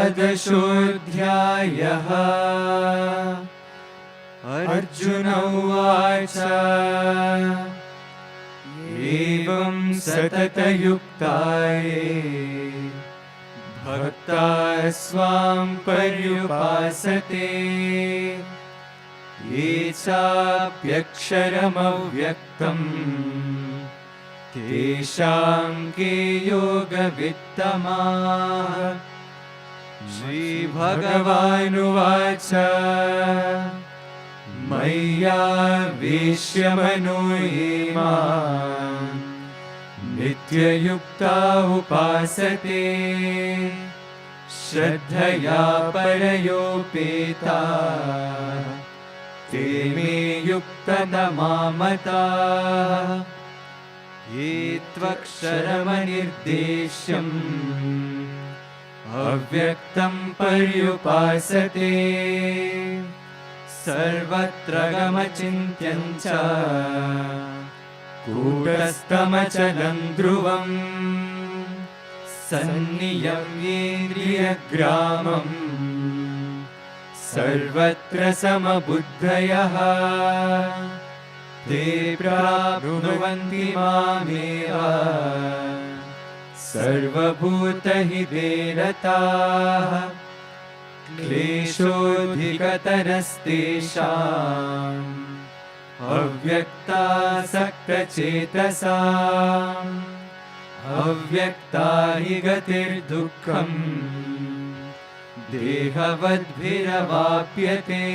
द्वादशोऽध्यायः। अर्जुन उवाच एवं सततयुक्ताये भक्ताः स्वां पर्युपासते ये चाप्यक्षरमव्यक्तम् तेषां के योगवित्तमाः। श्रीभगवानुवाच मय्यावेश्य मनो ये मां नित्ययुक्ता उपासते श्रद्धया परयोपेता ते मे युक्ततमा मताः। ये त्वक्षरमनिर्देश्यम् अव्यक्तं पर्युपासते सर्वत्र गमचिन्त्यं च कूटस्थमचलं ध्रुवम् सन्नियम्येन्द्रियग्रामम् सर्वत्र समबुद्धयः ते प्राप्नुवन्ति मामेव सर्वभूतहिते रताः। क्लेशोऽधिकतरस्तेषाम् अव्यक्तासक्तचेतसाम् अव्यक्ता हि गतिर्दुःखम् देहवद्भिरवाप्यते।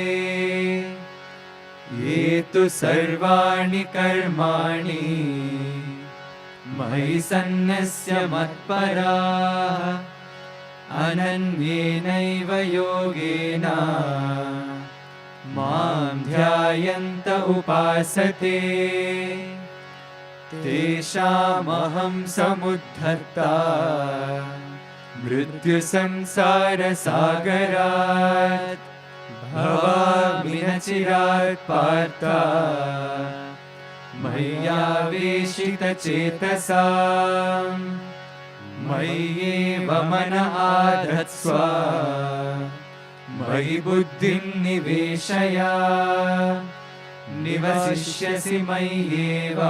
ये तु सर्वाणि कर्माणि मयि सन्न्यस्य मत्पराः अनन्येनैव योगेन मां ध्यायन्त उपासते तेषामहं समुद्धर्ता मृत्युसंसारसागरात् भवामि न चिरात् पार्थ मय्यावेशितचेतसाम् मय्येव मन आधत्स्व मयि बुद्धिं निवेशय निवसिष्यसि मय्येव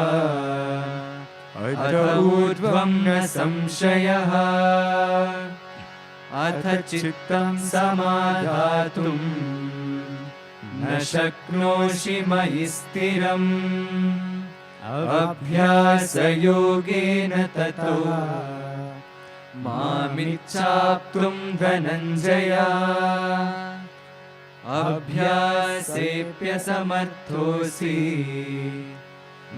अत ऊर्ध्वं न संशयः। अथ चित्तं समाधातुं न शक्नोषि मयि स्थिरम् अभ्यासयोगेन ततो मामिच्छाप्तुं धनञ्जय। अभ्यासेऽप्यसमर्थोऽसि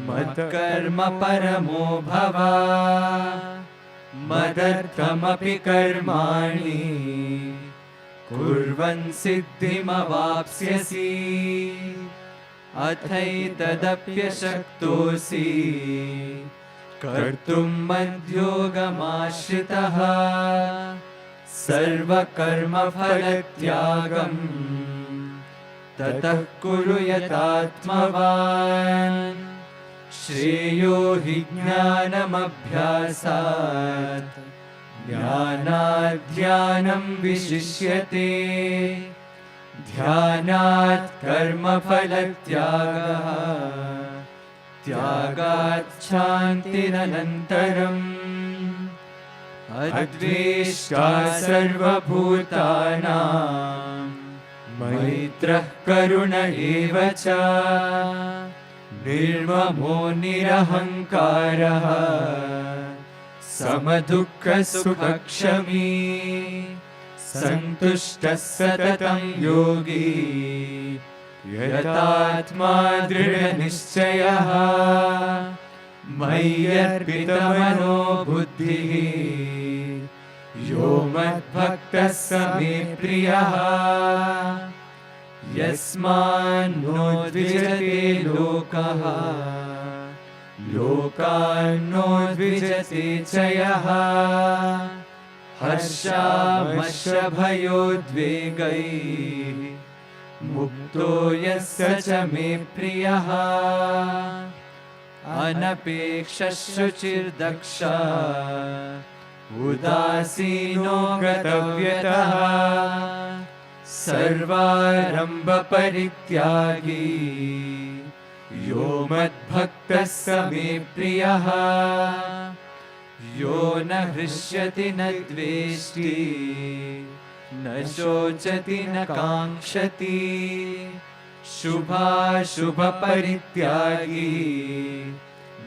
मत्कर्म परमो भव मदर्थमपि कर्माणि कुर्वन् सिद्धिमवाप्स्यसि। अथैतदप्यशक्तोऽसि कर्तुं मद्योगमाश्रितः सर्वकर्मफलत्यागम् ततः कुरु यतात्मवान्। श्रेयो हि ज्ञानमभ्यासात् ज्ञानाद् विशिष्यते ध्यानात् कर्मफलत्यागः त्यागात् शान्तिरनन्तरम्। अद्वेष्टा सर्वभूतानां मैत्रः करुण एव च निर्ममो निरहङ्कारः समदुःखसुखक्षमी सन्तुष्टः सततं योगी यतात्मा दृढनिश्चयः। मय्यर्पितमनो बुद्धिः यो मद्भक्तः स मे प्रियः। यस्मान्नो द्विजते लोकः लोकान्नो द्विजते च यः। हर्षामर्षभयोद्वेगैः मुक्तो यस्य च मे प्रियः। अनपेक्षः शुचिर्दक्षः उदासीनो गतव्यतः सर्वारम्भपरित्यागी यो मद्भक्तः स मे प्रियः यो न हृष्यति न द्वेष्टि न शोचति न काङ्क्षति शुभाशुभपरित्यागी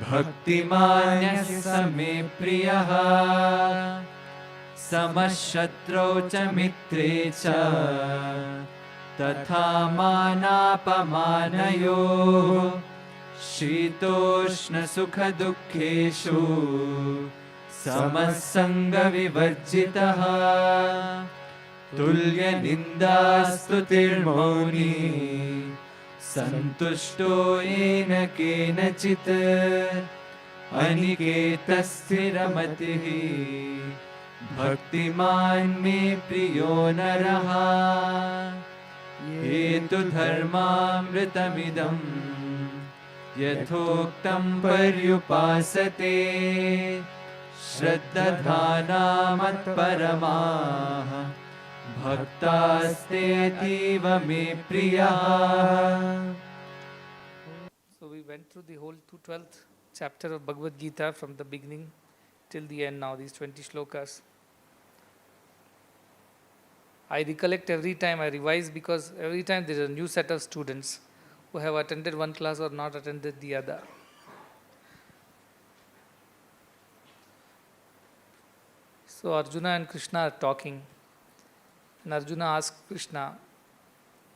भक्तिमान्यः स मे प्रियः समशत्रौ च मित्रे च तथा मानापमानयोः शीतोष्णसुखदुःखेषु समः सङ्गविवर्जितः तुल्यनिन्दास्तुतिर्मौनी सन्तुष्टो येन केनचित् अनिकेतस्थिरमतिः भक्तिमान् मे प्रियो नरः ये तु धर्मामृतमिदम् यथोक्तं पर्युपासते श्रद्धानामत्परमाः भक्तास्तेऽतीव मे प्रियाः. So we went through the whole 12th chapter of Bhagavad Gita from the beginning till the end now, these 20 shlokas. I recollect every time, I revise because every time there is a new set of students who have attended one class or not attended the other. So Arjuna and Krishna are talking, and Arjuna asks Krishna,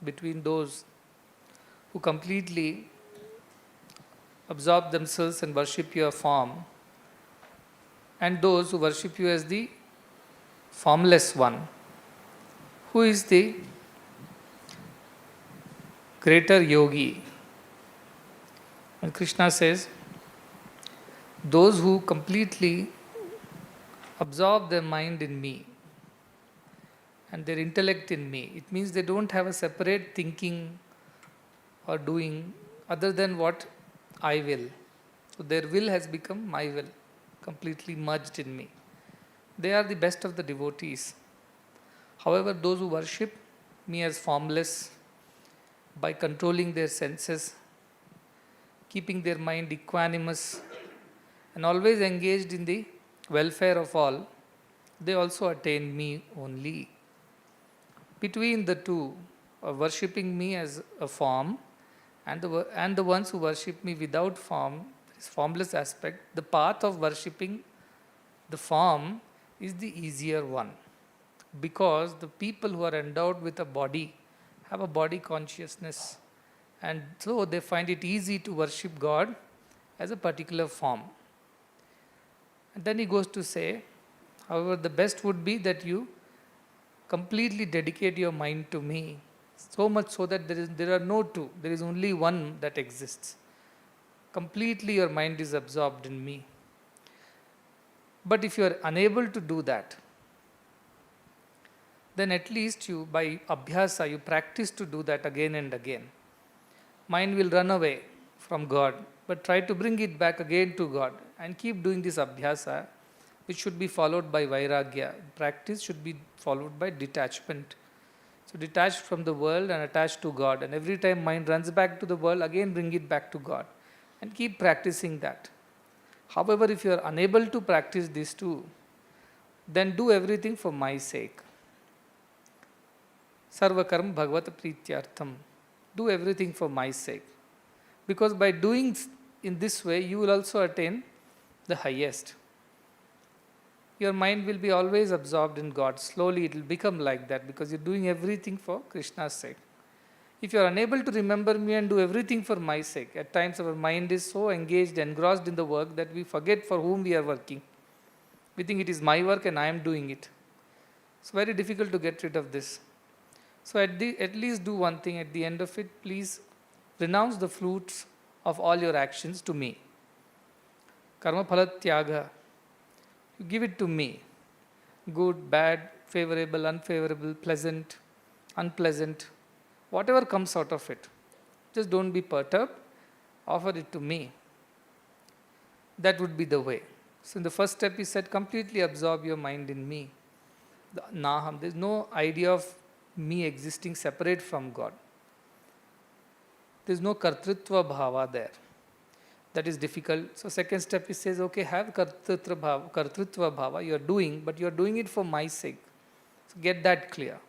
between those who completely absorb themselves and worship your form, and those who worship you as the formless one, who is the greater yogi? And Krishna says, those who completely absorb their mind in me and their intellect in me. It means they don't have a separate thinking or doing other than what I will. So their will has become my will, completely merged in me. They are the best of the devotees. However, those who worship me as formless, by controlling their senses, keeping their mind equanimous, and always engaged in the welfare of all, they also attain me only. Between the two, worshipping me as a form and the ones who worship me without form, this formless aspect, the path of worshipping the form is the easier one. Because the people who are endowed with a body have a body consciousness, and so they find it easy to worship God as a particular form. And then he goes to say, however, the best would be that you completely dedicate your mind to me, so much so that there are no two, there is only one that exists. Completely your mind is absorbed in me. But if you are unable to do that, then at least you, by abhyasa, you practice to do that again and again. Mind will run away from God, but try to bring it back again to God and keep doing this abhyasa, which should be followed by vairagya. Practice should be followed by detachment. So detached from the world and attached to God, and every time mind runs back to the world, again bring it back to God and keep practicing that. However, if you are unable to practice these two, then do everything for my sake. Sarvakarma Bhagavata Prityartham. Do everything for my sake. Because by doing in this way, you will also attain the highest. Your mind will be always absorbed in God. Slowly it will become like that because you're doing everything for Krishna's sake. If you are unable to remember me and do everything for my sake, at times our mind is so engaged, engrossed in the work that we forget for whom we are working. We think it is my work and I am doing it. It's very difficult to get rid of this. So at least do one thing at the end of it. Please renounce the fruits of all your actions to me. Karma phala tyaga. You give it to me. Good, bad, favorable, unfavorable, pleasant, unpleasant. Whatever comes out of it. Just don't be perturbed. Offer it to me. That would be the way. So in the first step he said, completely absorb your mind in me. The Naham, there is no idea of me existing separate from God. There is no kartritva bhava there. That is difficult. So second step he says, okay, have kartritva bhava, you are doing, but you are doing it for my sake. So get that clear.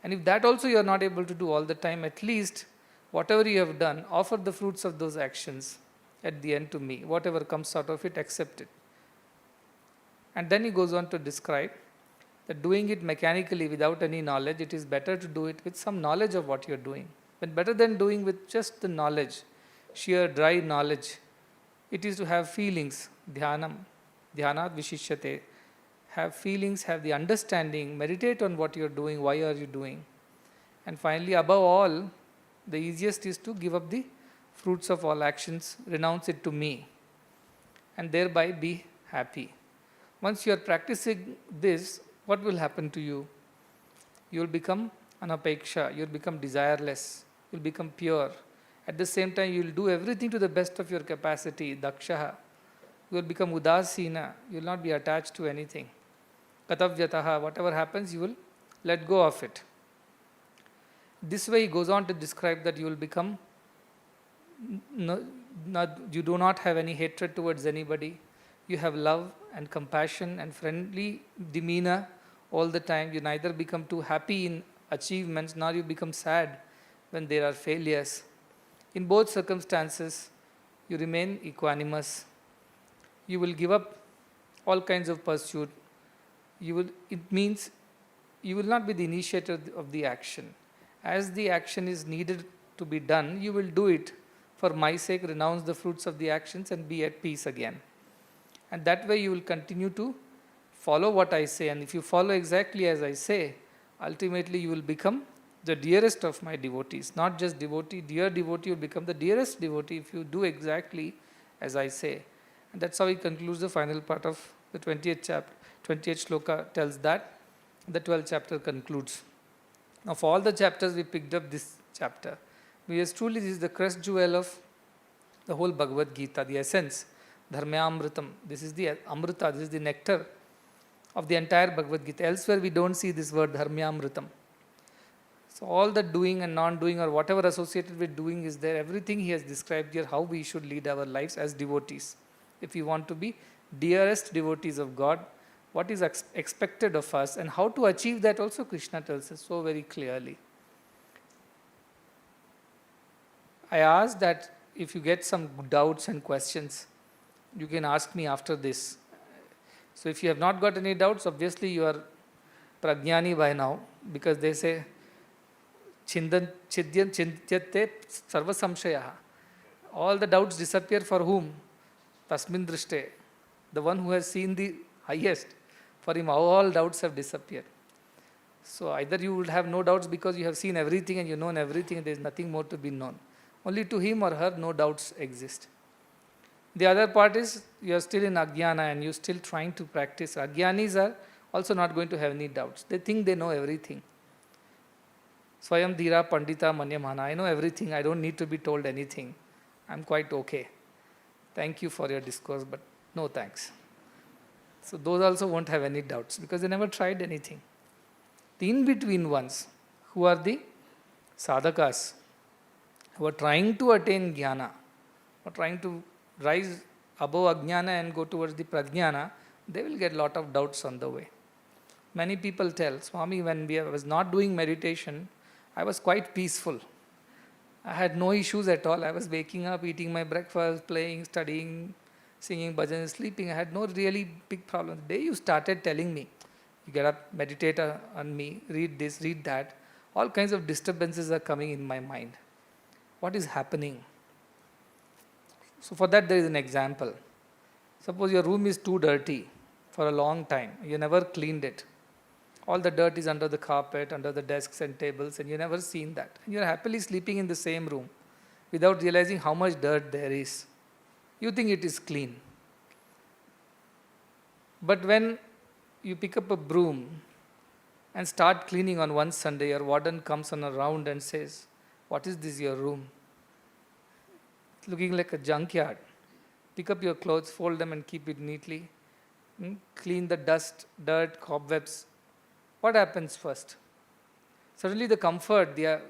And if that also you are not able to do all the time, at least whatever you have done, offer the fruits of those actions at the end to me. Whatever comes out of it, accept it. And then he goes on to describe that doing it mechanically without any knowledge, it is better to do it with some knowledge of what you are doing. But better than doing with just the knowledge, sheer dry knowledge, it is to have feelings, dhyanam, dhyanat vishishyate, have feelings, have the understanding, meditate on what you are doing, why are you doing. And finally, above all, the easiest is to give up the fruits of all actions, renounce it to me, and thereby be happy. Once you are practicing this, what will happen to you? You will become anapeksha, you will become desireless, you will become pure. At the same time, you will do everything to the best of your capacity, dakshaha. You will become udasina, you will not be attached to anything. Katavyataha, whatever happens, you will let go of it. This way he goes on to describe that you will become, you do not have any hatred towards anybody. You have love and compassion and friendly demeanor all the time. You neither become too happy in achievements, nor you become sad when there are failures. In both circumstances, you remain equanimous. You will give up all kinds of pursuit. It means you will not be the initiator of the action. As the action is needed to be done, you will do it for my sake, renounce the fruits of the actions and be at peace again. And that way you will continue to follow what I say. And if you follow exactly as I say, ultimately you will become the dearest of my devotees. Not just devotee, dear devotee, you will become the dearest devotee if you do exactly as I say. And that's how he concludes the final part of the 20th chapter. 20th shloka tells that. The 12th chapter concludes. Of all the chapters, we picked up this chapter. Because truly this is the crest jewel of the whole Bhagavad Gita, the essence. Dharmyamritam. This is the Amrita, this is the nectar of the entire Bhagavad Gita. Elsewhere we don't see this word Dharmyamritam. So all the doing and non-doing or whatever associated with doing is there. Everything he has described here, how we should lead our lives as devotees. If we want to be dearest devotees of God, what is expected of us and how to achieve that also Krishna tells us so very clearly. I ask that if you get some doubts and questions, you can ask me after this. So if you have not got any doubts, obviously you are prajnani by now, because they say chintyate sarva samshayaha. All the doubts disappear for whom? Tasmin drishte. The one who has seen the highest, for him all doubts have disappeared. So either you would have no doubts because you have seen everything and you know everything and there is nothing more to be known. Only to him or her no doubts exist. The other part is you are still in Ajnana and you are still trying to practice. Ajnanis are also not going to have any doubts. They think they know everything. Swayam Dhira Pandita Manyamana. I know everything. I don't need to be told anything. I'm quite okay. Thank you for your discourse, but no thanks. So those also won't have any doubts because they never tried anything. The in-between ones, who are the sadhakas, who are trying to attain jnana, or trying to rise above ajnana and go towards the prajnana, they will get a lot of doubts on the way. Many people tell, Swami, when I was not doing meditation, I was quite peaceful. I had no issues at all. I was waking up, eating my breakfast, playing, studying, singing bhajans, sleeping. I had no really big problems. The day you started telling me, you get up, meditate on me, read this, read that, all kinds of disturbances are coming in my mind. What is happening? So for that there is an example. Suppose your room is too dirty for a long time. You never cleaned it. All the dirt is under the carpet, under the desks and tables, and you never seen that. And you are happily sleeping in the same room without realizing how much dirt there is. You think it is clean. But when you pick up a broom and start cleaning on one Sunday, your warden comes on a round and says, "What is this, your room? It's looking like a junkyard. Pick up your clothes, fold them and keep it neatly. clean the dust, dirt, cobwebs, what happens first? Suddenly the comfort, the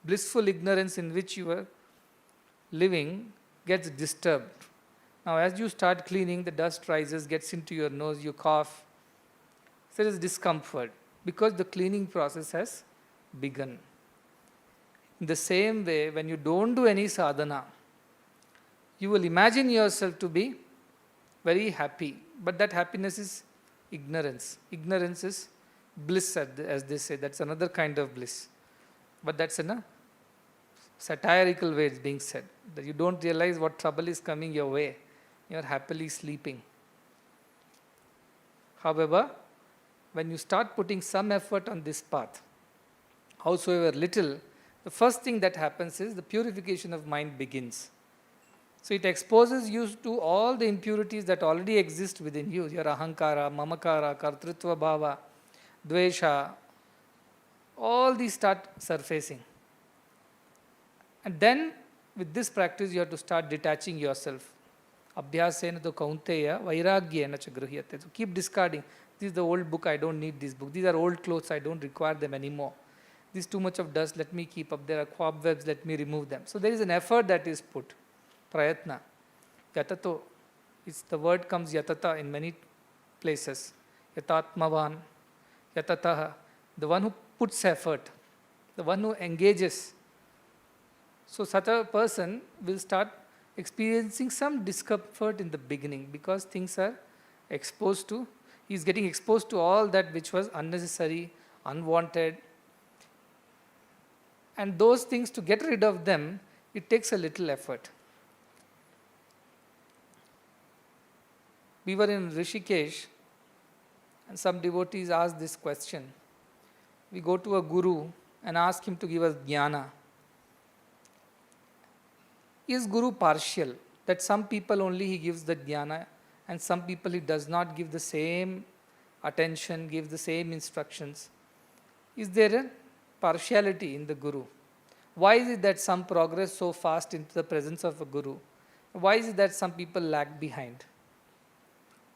blissful ignorance in which you are living gets disturbed. Now as you start cleaning, the dust rises, gets into your nose, you cough. There is discomfort because the cleaning process has begun. In the same way, when you don't do any sadhana, you will imagine yourself to be very happy, but that happiness is ignorance. Ignorance is bliss, as they say. That's another kind of bliss. But that's in a satirical way it's being said. That you don't realize what trouble is coming your way. You are happily sleeping. However, when you start putting some effort on this path, howsoever little, the first thing that happens is the purification of mind begins. So it exposes you to all the impurities that already exist within you, your ahankara, mamakara, kartrutva bhava, dvesha, all these start surfacing. And then with this practice you have to start detaching yourself. Abhyasena tu kaunteya vairagyena cha gruhyate. So keep discarding. This is the old book, I don't need this book. These are old clothes, I don't require them anymore. This is too much of dust, let me keep up. There are cobwebs, let me remove them. So there is an effort that is put. Prayatna. Yatato. The word comes yatata in many places. Yatatmavan. Yatataha. The one who puts effort. The one who engages. So such a person will start experiencing some discomfort in the beginning because things are exposed to, he is getting exposed to all that which was unnecessary, unwanted. And those things, to get rid of them, it takes a little effort. We were in Rishikesh and some devotees asked this question. We go to a guru and ask him to give us jnana. Is Guru partial? That some people only he gives the jnana and some people he does not give the same attention, give the same instructions. Is there a partiality in the Guru? Why is it that some progress so fast into the presence of a Guru? Why is it that some people lag behind?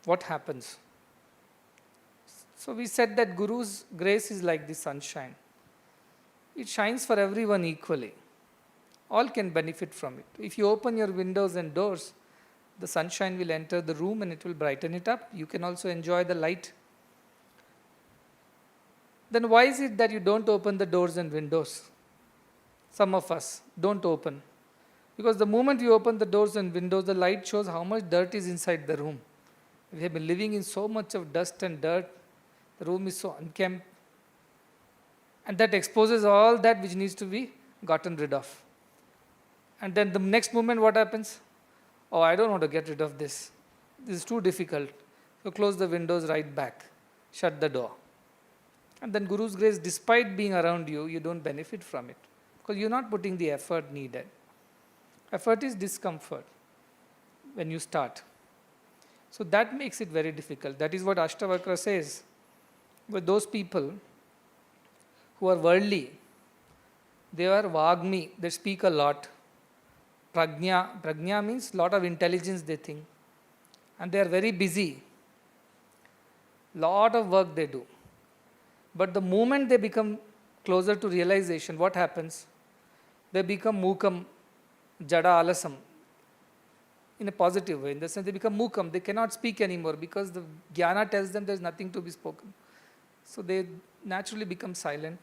What happens? So we said that Guru's grace is like the sunshine. It shines for everyone equally. All can benefit from it. If you open your windows and doors, the sunshine will enter the room and it will brighten it up. You can also enjoy the light. Then why is it that you don't open the doors and windows? Some of us don't open. Because the moment you open the doors and windows, the light shows how much dirt is inside the room. We have been living in so much of dust and dirt. The room is so unkempt. And that exposes all that which needs to be gotten rid of. And then the next moment what happens? Oh, I don't want to get rid of this. This is too difficult. So close the windows right back. Shut the door. And then Guru's grace, despite being around you, you don't benefit from it. Because you're not putting the effort needed. Effort is discomfort when you start. So that makes it very difficult. That is what Ashtavakra says. But those people who are worldly, they are Vagmi, they speak a lot. Prajna means lot of intelligence they think. And they are very busy. Lot of work they do. But the moment they become closer to realization, what happens? They become mukam, jada alasam. In a positive way, in the sense they become mukam. They cannot speak anymore because the jnana tells them there is nothing to be spoken. So they naturally become silent.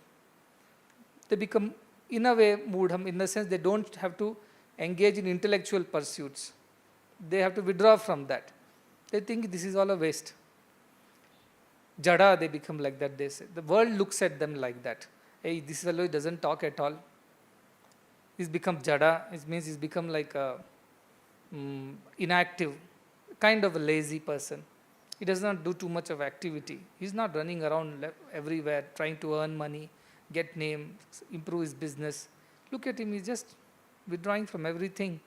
They become, in a way, mudham, in the sense they don't have to engage in intellectual pursuits. They have to withdraw from that. They think this is all a waste. Jada, they become like that, they say. The world looks at them like that. Hey, this fellow doesn't talk at all. He's become jada. It means he's become like a inactive, kind of a lazy person. He does not do too much of activity. He's not running around everywhere trying to earn money, get name, improve his business. Look at him, he's just withdrawing from everything.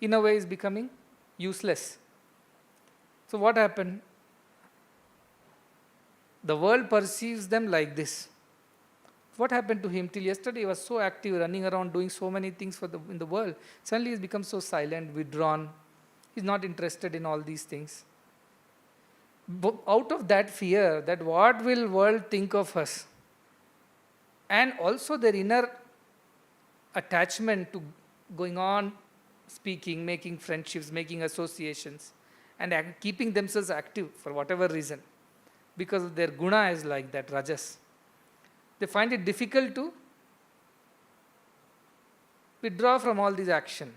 In a way, he's becoming useless. So what happened? The world perceives them like this. What happened to him? Till yesterday he was so active, running around, doing so many things in the world. Suddenly he's become so silent, withdrawn. He's not interested in all these things. Out of that fear, that what will world think of us, and also their inner attachment to going on speaking, making friendships, making associations, and keeping themselves active for whatever reason, because their guna is like that, rajas. They find it difficult to withdraw from all this action,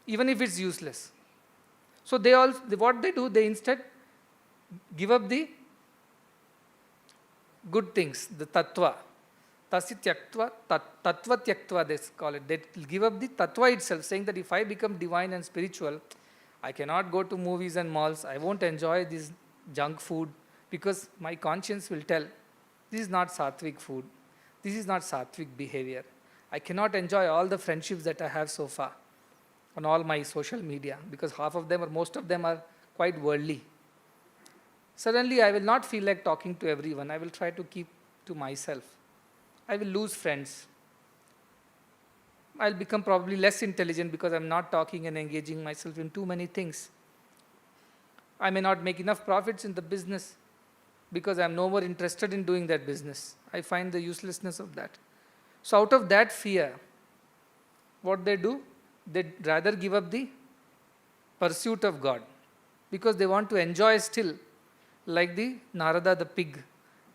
even if it's useless. So what they do, they instead give up the good things, the tattva. Tasya tyaktva, tattva tyaktva they call it. They give up the tattva itself, saying that if I become divine and spiritual, I cannot go to movies and malls, I won't enjoy this junk food, because my conscience will tell, this is not sattvic food, this is not sattvic behavior. I cannot enjoy all the friendships that I have so far on all my social media, because half of them or most of them are quite worldly. Suddenly I will not feel like talking to everyone, I will try to keep to myself. I will lose friends. I'll become probably less intelligent because I'm not talking and engaging myself in too many things. I may not make enough profits in the business because I'm no more interested in doing that business. I find the uselessness of that. So out of that fear, what they do, they rather give up the pursuit of God, because they want to enjoy still, like the Narada the pig.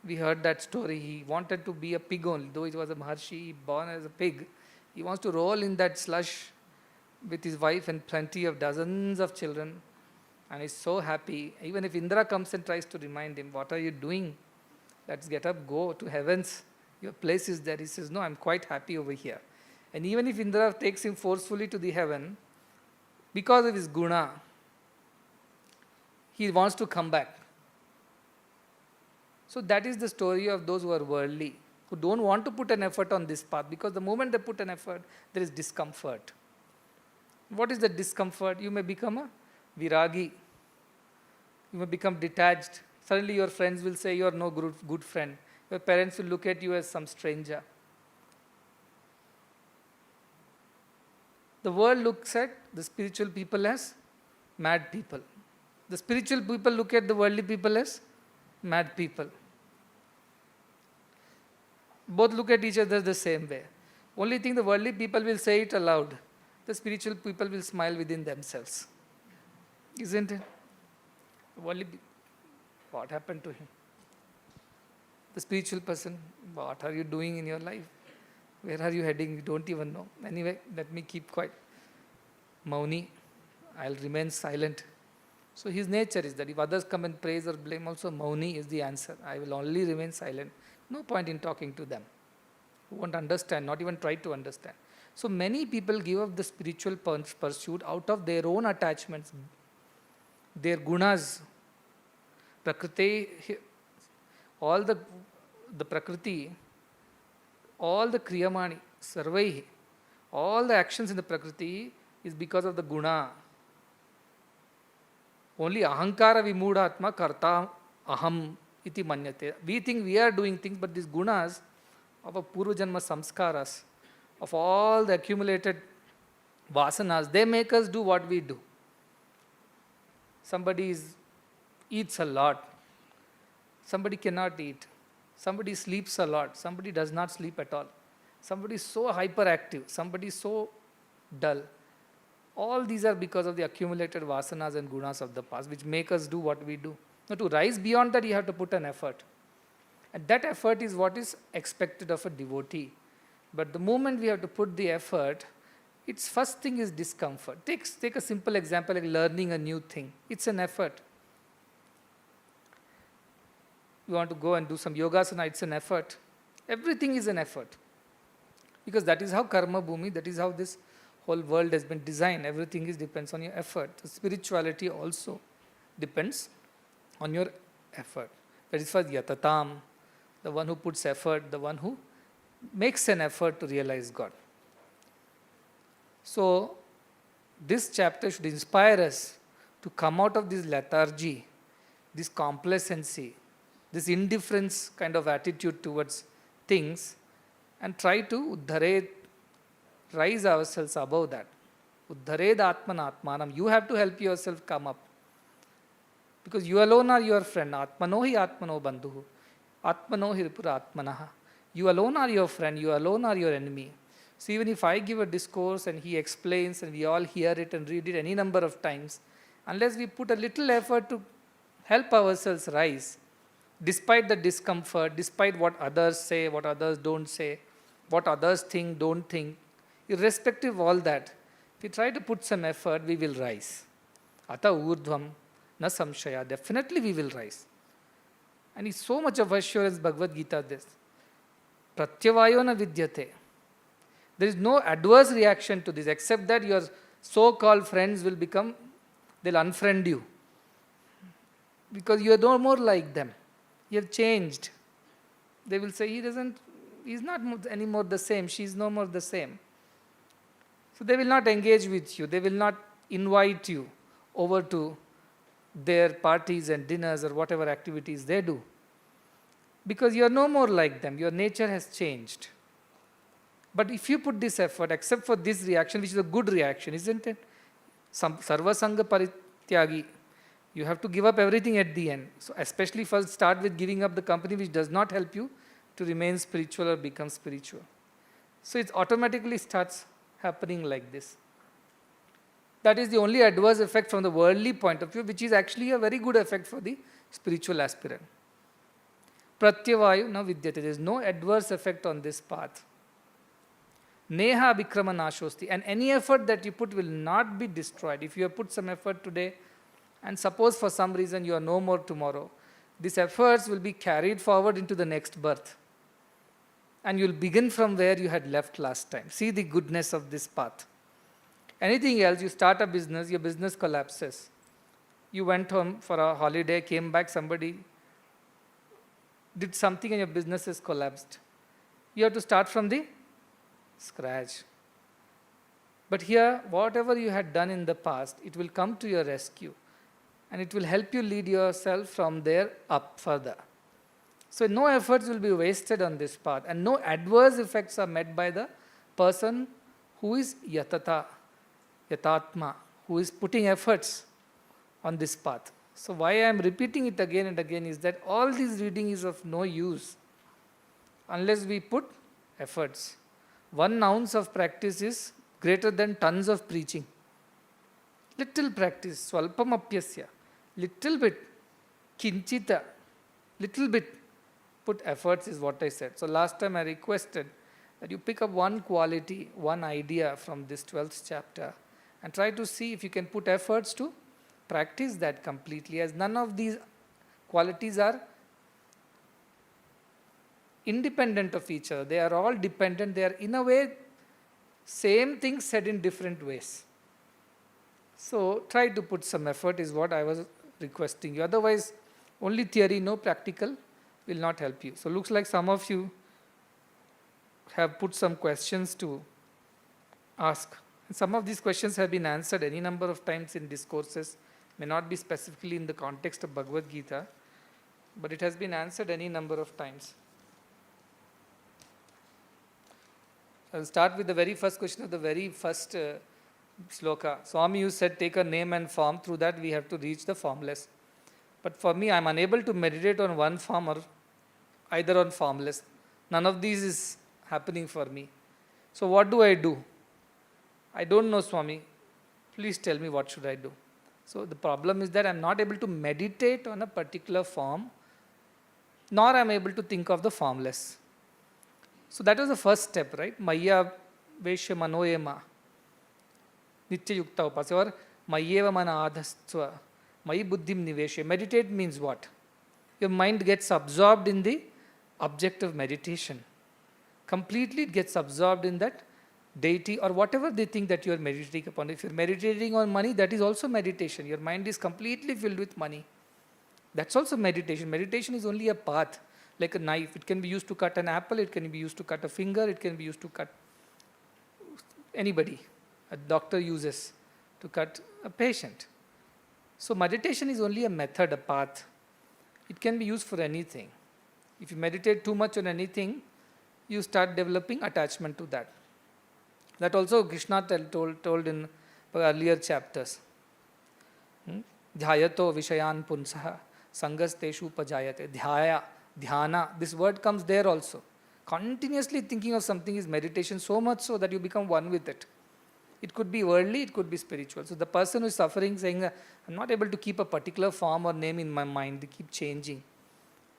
We heard that story. He wanted to be a pig only, though he was a Maharshi, born as a pig. He wants to roll in that slush with his wife and plenty of dozens of children, and he's so happy. Even if Indra comes and tries to remind him, what are you doing? Let's get up, go to heavens. Your place is there. He says, no, I'm quite happy over here. And even if Indra takes him forcefully to the heaven, because of his guna, he wants to come back. So that is the story of those who are worldly, who don't want to put an effort on this path, because the moment they put an effort, there is discomfort. What is the discomfort? You may become a viragi. You may become detached. Suddenly your friends will say you are no good friend. Your parents will look at you as some stranger. The world looks at the spiritual people as mad people. The spiritual people look at the worldly people as mad people. Both look at each other the same way. Only thing, the worldly people will say it aloud. The spiritual people will smile within themselves. Isn't it? What happened to him? The spiritual person, what are you doing in your life? Where are you heading? You don't even know. Anyway, let me keep quiet. Mauni, I'll remain silent. So his nature is that if others come and praise or blame, also Mauni is the answer. I will only remain silent. No point in talking to them. Who won't understand, not even try to understand. So many people give up the spiritual pursuit out of their own attachments, their gunas. Prakriti, all the Prakriti, all the Kriyamani, Sarvaihi, all the actions in the Prakriti is because of the guna. Only ahankara vimudhatma karta aham iti manyate. We think we are doing things, but these gunas of a purva janma samskaras, of all the accumulated vasanas, they make us do what we do. Somebody eats a lot. Somebody cannot eat. Somebody sleeps a lot. Somebody does not sleep at all. Somebody is so hyperactive. Somebody is so dull. All these are because of the accumulated vasanas and gunas of the past, which make us do what we do. Now, to rise beyond that, you have to put an effort. And that effort is what is expected of a devotee. But the moment we have to put the effort, its first thing is discomfort. Take a simple example like learning a new thing. It's an effort. You want to go and do some yogasana, it's an effort. Everything is an effort. Because that is how karma bhumi, that is how this whole world has been designed. Everything depends on your effort. The spirituality also depends on your effort. That is for yatatam, the one who puts effort, the one who makes an effort to realize God. So, this chapter should inspire us to come out of this lethargy, this complacency, this indifference kind of attitude towards things, and try to rise ourselves above that. Uddhared atman atmanam. You have to help yourself come up. Because you alone are your friend. Atmano hi atmano bandhu. Atmano hi ripura atmanaha. You alone are your friend. You alone are your enemy. So even if I give a discourse and he explains and we all hear it and read it any number of times, unless we put a little effort to help ourselves rise, despite the discomfort, despite what others say, what others don't say, what others think, don't think, irrespective of all that, if we try to put some effort, we will rise. Ata urdhvam na samshaya. Definitely we will rise. And it's so much of assurance, Bhagavad Gita, this. Pratyavayo na vidyate. There is no adverse reaction to this, except that your so-called friends will become, they'll unfriend you. Because you are no more like them. You have changed. They will say, he's not anymore the same, she's no more the same. So they will not engage with you. They will not invite you over to their parties and dinners or whatever activities they do. Because you are no more like them. Your nature has changed. But if you put this effort, except for this reaction, which is a good reaction, isn't it? Sarva Sangha Parityagi. You have to give up everything at the end. So especially first start with giving up the company which does not help you to remain spiritual or become spiritual. So it automatically starts happening like this. That is the only adverse effect from the worldly point of view, which is actually a very good effect for the spiritual aspirant. Pratyavayu na vidyate. There is no adverse effect on this path. Neha vikrama nashosti. And any effort that you put will not be destroyed. If you have put some effort today, and suppose for some reason you are no more tomorrow, these efforts will be carried forward into the next birth. And you will begin from where you had left last time. See the goodness of this path. Anything else, you start a business, your business collapses. You went home for a holiday, came back, somebody did something and your business has collapsed. You have to start from the scratch. But here, whatever you had done in the past, it will come to your rescue. And it will help you lead yourself from there up further. So no efforts will be wasted on this path. And no adverse effects are met by the person who is yatata, yatatma, who is putting efforts on this path. So why I am repeating it again and again is that all this reading is of no use unless we put efforts. 1 ounce of practice is greater than tons of preaching. Little practice, swalpam apyasya, little bit, kinchita, little bit, put efforts is what I said. So last time I requested that you pick up one quality, one idea from this 12th chapter and try to see if you can put efforts to practice that completely, as none of these qualities are independent of each other. They are all dependent. They are in a way same thing said in different ways. So try to put some effort is what I was requesting you. Otherwise, only theory, no practical will not help you. So looks like some of you have put some questions to ask. And some of these questions have been answered any number of times in discourses, may not be specifically in the context of Bhagavad Gita, but it has been answered any number of times. I'll start with the very first question of the very first sloka. Swami, you said take a name and form. Through that we have to reach the formless. But for me, I'm unable to meditate on one form or either on formless. None of these is happening for me. So what do? I don't know, Swami. Please tell me what should I do. So the problem is that I'm not able to meditate on a particular form, nor I'm able to think of the formless. So that was the first step, right? Maya Veshya Manoyema Nitya Yukta Upasya, or Mayeva Mana Adhastva Mayi Buddhim Niveshe. Meditate means what? Your mind gets absorbed in the object of meditation. Completely it gets absorbed in that deity or whatever they think that you are meditating upon. If you're meditating on money, that is also meditation. Your mind is completely filled with money. That's also meditation. Meditation is only a path, like a knife. It can be used to cut an apple, it can be used to cut a finger, it can be used to cut anybody. A doctor uses to cut a patient. So meditation is only a method, a path. It can be used for anything. If you meditate too much on anything, you start developing attachment to that. That also Krishna told in earlier chapters. Dhyato Vishayan Punsaha Sangasteshu Pajayate. Dhyana. This word comes there also. Continuously thinking of something is meditation, so much so that you become one with it. It could be worldly, it could be spiritual. So the person who is suffering, saying, I'm not able to keep a particular form or name in my mind, they keep changing.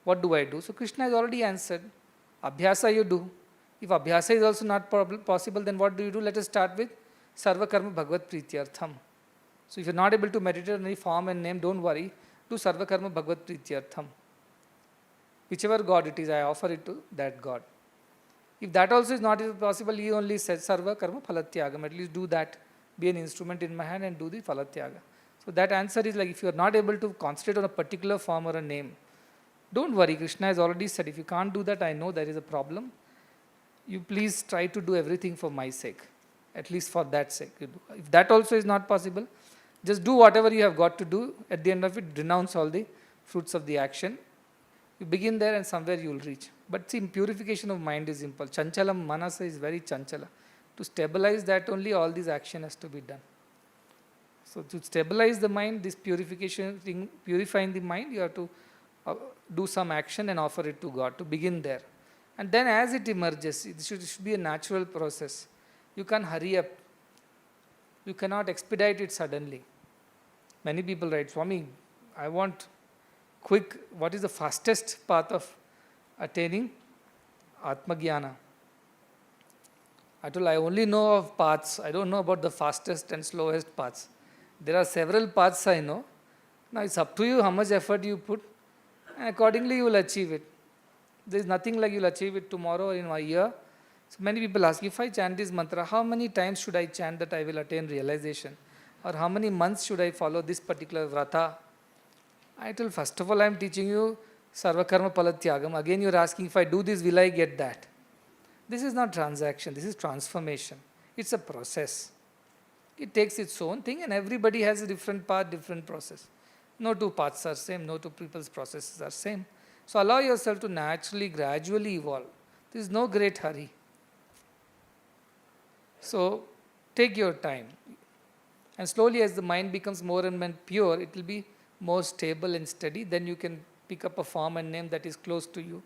What do I do? So Krishna has already answered. Abhyasa you do. If abhyasa is also not possible, then what do you do? Let us start with Sarva Karma Bhagavad Prityartham. So if you're not able to meditate on any form and name, don't worry. Do Sarva Karma Bhagavad Prityartham. Whichever God it is, I offer it to that God. If that also is not possible, he only says Sarva Karma Phalatyagam. At least do that. Be an instrument in my hand and do the Phalatyaga. So that answer is like, if you are not able to concentrate on a particular form or a name, don't worry. Krishna has already said, if you can't do that, I know there is a problem. You please try to do everything for my sake. At least for that sake. If that also is not possible, just do whatever you have got to do. At the end of it, renounce all the fruits of the action. You begin there and somewhere you will reach. But see, purification of mind is simple. Chanchalam manasa is very chanchala. To stabilize that only, all this action has to be done. So to stabilize the mind, this purification thing, purifying the mind, you have to do some action and offer it to God, to begin there. And then as it emerges, it should be a natural process. You can't hurry up. You cannot expedite it suddenly. Many people write, Swami, I want quick, what is the fastest path of attaining Atmagyana? I told, I only know of paths. I don't know about the fastest and slowest paths. There are several paths I know. Now it's up to you how much effort you put, and accordingly you will achieve it. There is nothing like you will achieve it tomorrow or in a year. So many people ask, if I chant this mantra, how many times should I chant that I will attain realization? Or how many months should I follow this particular vrata? I tell, first of all, I am teaching you Sarva Karma Palatyagam. Again, you are asking, if I do this, will I get that? This is not transaction, this is transformation. It's a process. It takes its own thing, and everybody has a different path, different process. No two paths are same, no two people's processes are same. So allow yourself to naturally, gradually evolve. There is no great hurry. So take your time. And slowly, as the mind becomes more and more pure, it will be more stable and steady. Then you can pick up a form and name that is close to you,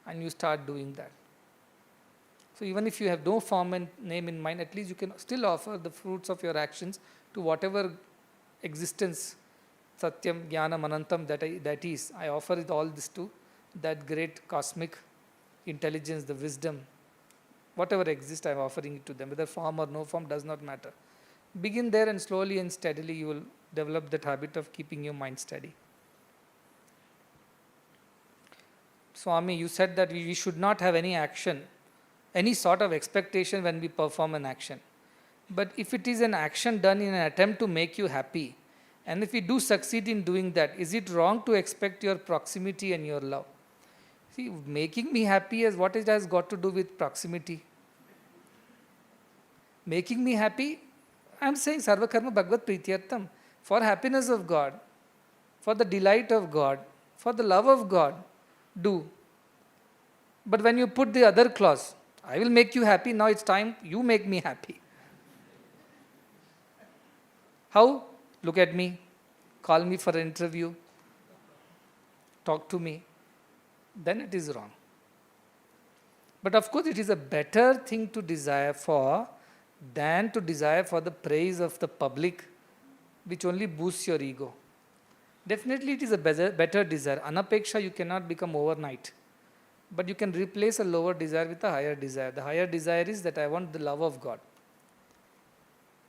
and you start doing that. So even if you have no form and name in mind, at least you can still offer the fruits of your actions to whatever existence, Satyam, Jnanam, Anantam, that is. I offer it all this to that great cosmic intelligence, the wisdom. Whatever exists, I am offering it to them. Whether form or no form does not matter. Begin there, and slowly and steadily you will develop that habit of keeping your mind steady. Swami, you said that we should not have any action, any sort of expectation when we perform an action. But if it is an action done in an attempt to make you happy, and if we do succeed in doing that, is it wrong to expect your proximity and your love? See, making me happy, as what it has got to do with proximity? Making me happy, I am saying Sarva Karma Bhagavad Prityartham, for happiness of God, for the delight of God, for the love of God, do. But when you put the other clause, I will make you happy, now it's time you make me happy. How? Look at me, call me for an interview, talk to me. Then it is wrong. But of course, it is a better thing to desire for than to desire for the praise of the public, which only boosts your ego. Definitely, it is a better desire. Anapeksha, you cannot become overnight. But you can replace a lower desire with a higher desire. The higher desire is that I want the love of God.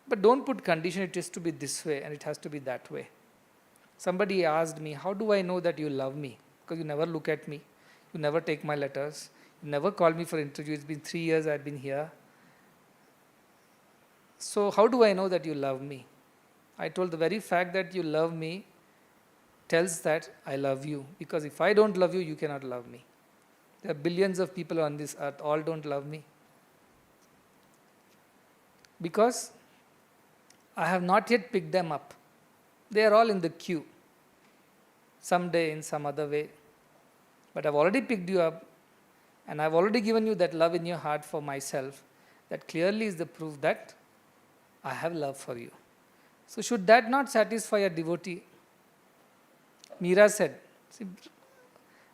But don't put condition, it has to be this way and it has to be that way. Somebody asked me, how do I know that you love me? Because you never look at me. You never take my letters. You never call me for interview. It's been 3 years I've been here. So how do I know that you love me? I told, the very fact that you love me tells that I love you. Because if I don't love you, you cannot love me. There are billions of people on this earth, all don't love me. Because I have not yet picked them up. They are all in the queue. Someday in some other way. But I've already picked you up, and I've already given you that love in your heart for myself. That clearly is the proof that I have love for you. So should that not satisfy a devotee? Meera said. See,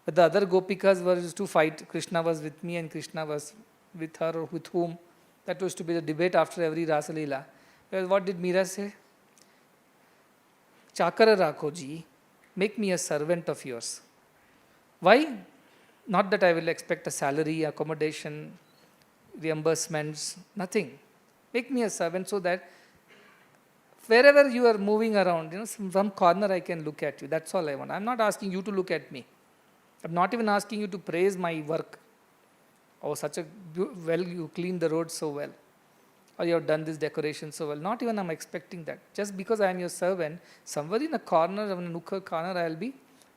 but the other gopikas were used to fight. Krishna was with me and Krishna was with her or with whom. That was to be the debate after every Rasa Leela. Well, what did Meera say? Chakara Rakho ji, make me a servant of yours. Why? Not that I will expect a salary, accommodation, reimbursements, nothing. Make me a servant so that wherever you are moving around, some corner I can look at you. That's all I want. I'm not asking you to look at me. I'm not even asking you to praise my work. Oh, well, you cleaned the road so well. Or you have done this decoration so well. Not even I'm expecting that. Just because I am your servant, somewhere in a corner, in a nook or corner, I'll be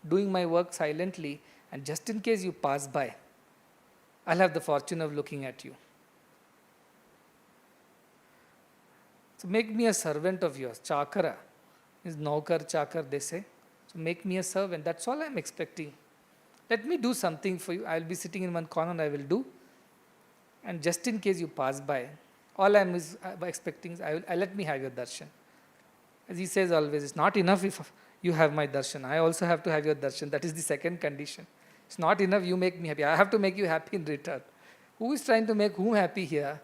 doing my work silently. And just in case you pass by, I'll have the fortune of looking at you. So make me a servant of yours. Chakara is naukar, chakar, they say. So make me a servant. That's all I'm expecting. Let me do something for you. I'll be sitting in one corner, I will do. And just in case you pass by, all I'm expecting is, let me have your darshan. As he says always, it's not enough if you have my darshan. I also have to have your darshan. That is the second condition. It's not enough you make me happy. I have to make you happy in return. Who is trying to make whom happy here?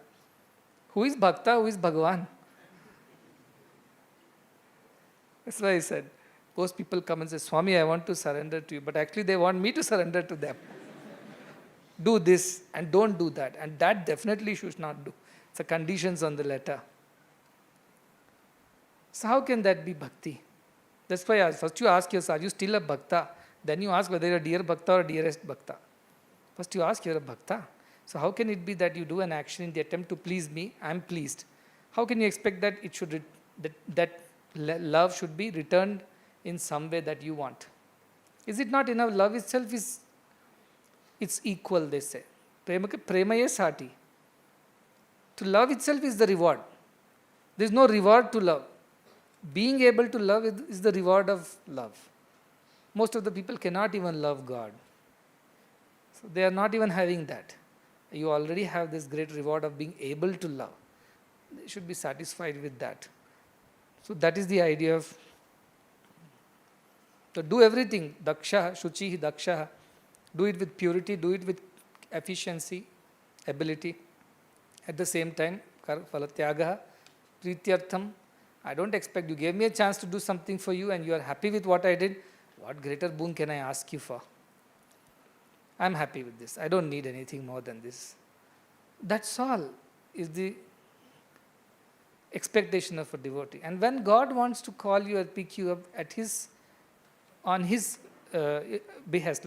Who is Bhakta? Who is Bhagavan? That's why I said, most people come and say, Swami, I want to surrender to you. But actually they want me to surrender to them. Do this and don't do that. And that definitely should not do. It's the conditions on the letter. So how can that be bhakti? That's why first you ask yourself, are you still a bhakta? Then you ask whether you're a dear bhakta or dearest bhakta. First you ask, you're a bhakta. So how can it be that you do an action in the attempt to please me? I'm pleased. How can you expect that it should that love should be returned in some way that you want? Is it not enough? Love itself it's equal, they say. Premaya sati. To love itself is the reward. There is no reward to love. Being able to love is the reward of love. Most of the people cannot even love God. So they are not even having that. You already have this great reward of being able to love. They should be satisfied with that. So that is the idea of, to do everything, daksha, shuchi, daksha, do it with purity, do it with efficiency, ability. At the same time, phalatyagaha, prityartham. I don't expect, you gave me a chance to do something for you and you are happy with what I did. What greater boon can I ask you for? I'm happy with this. I don't need anything more than this. That's all is the expectation of a devotee. And when God wants to call you or pick you up on his behest,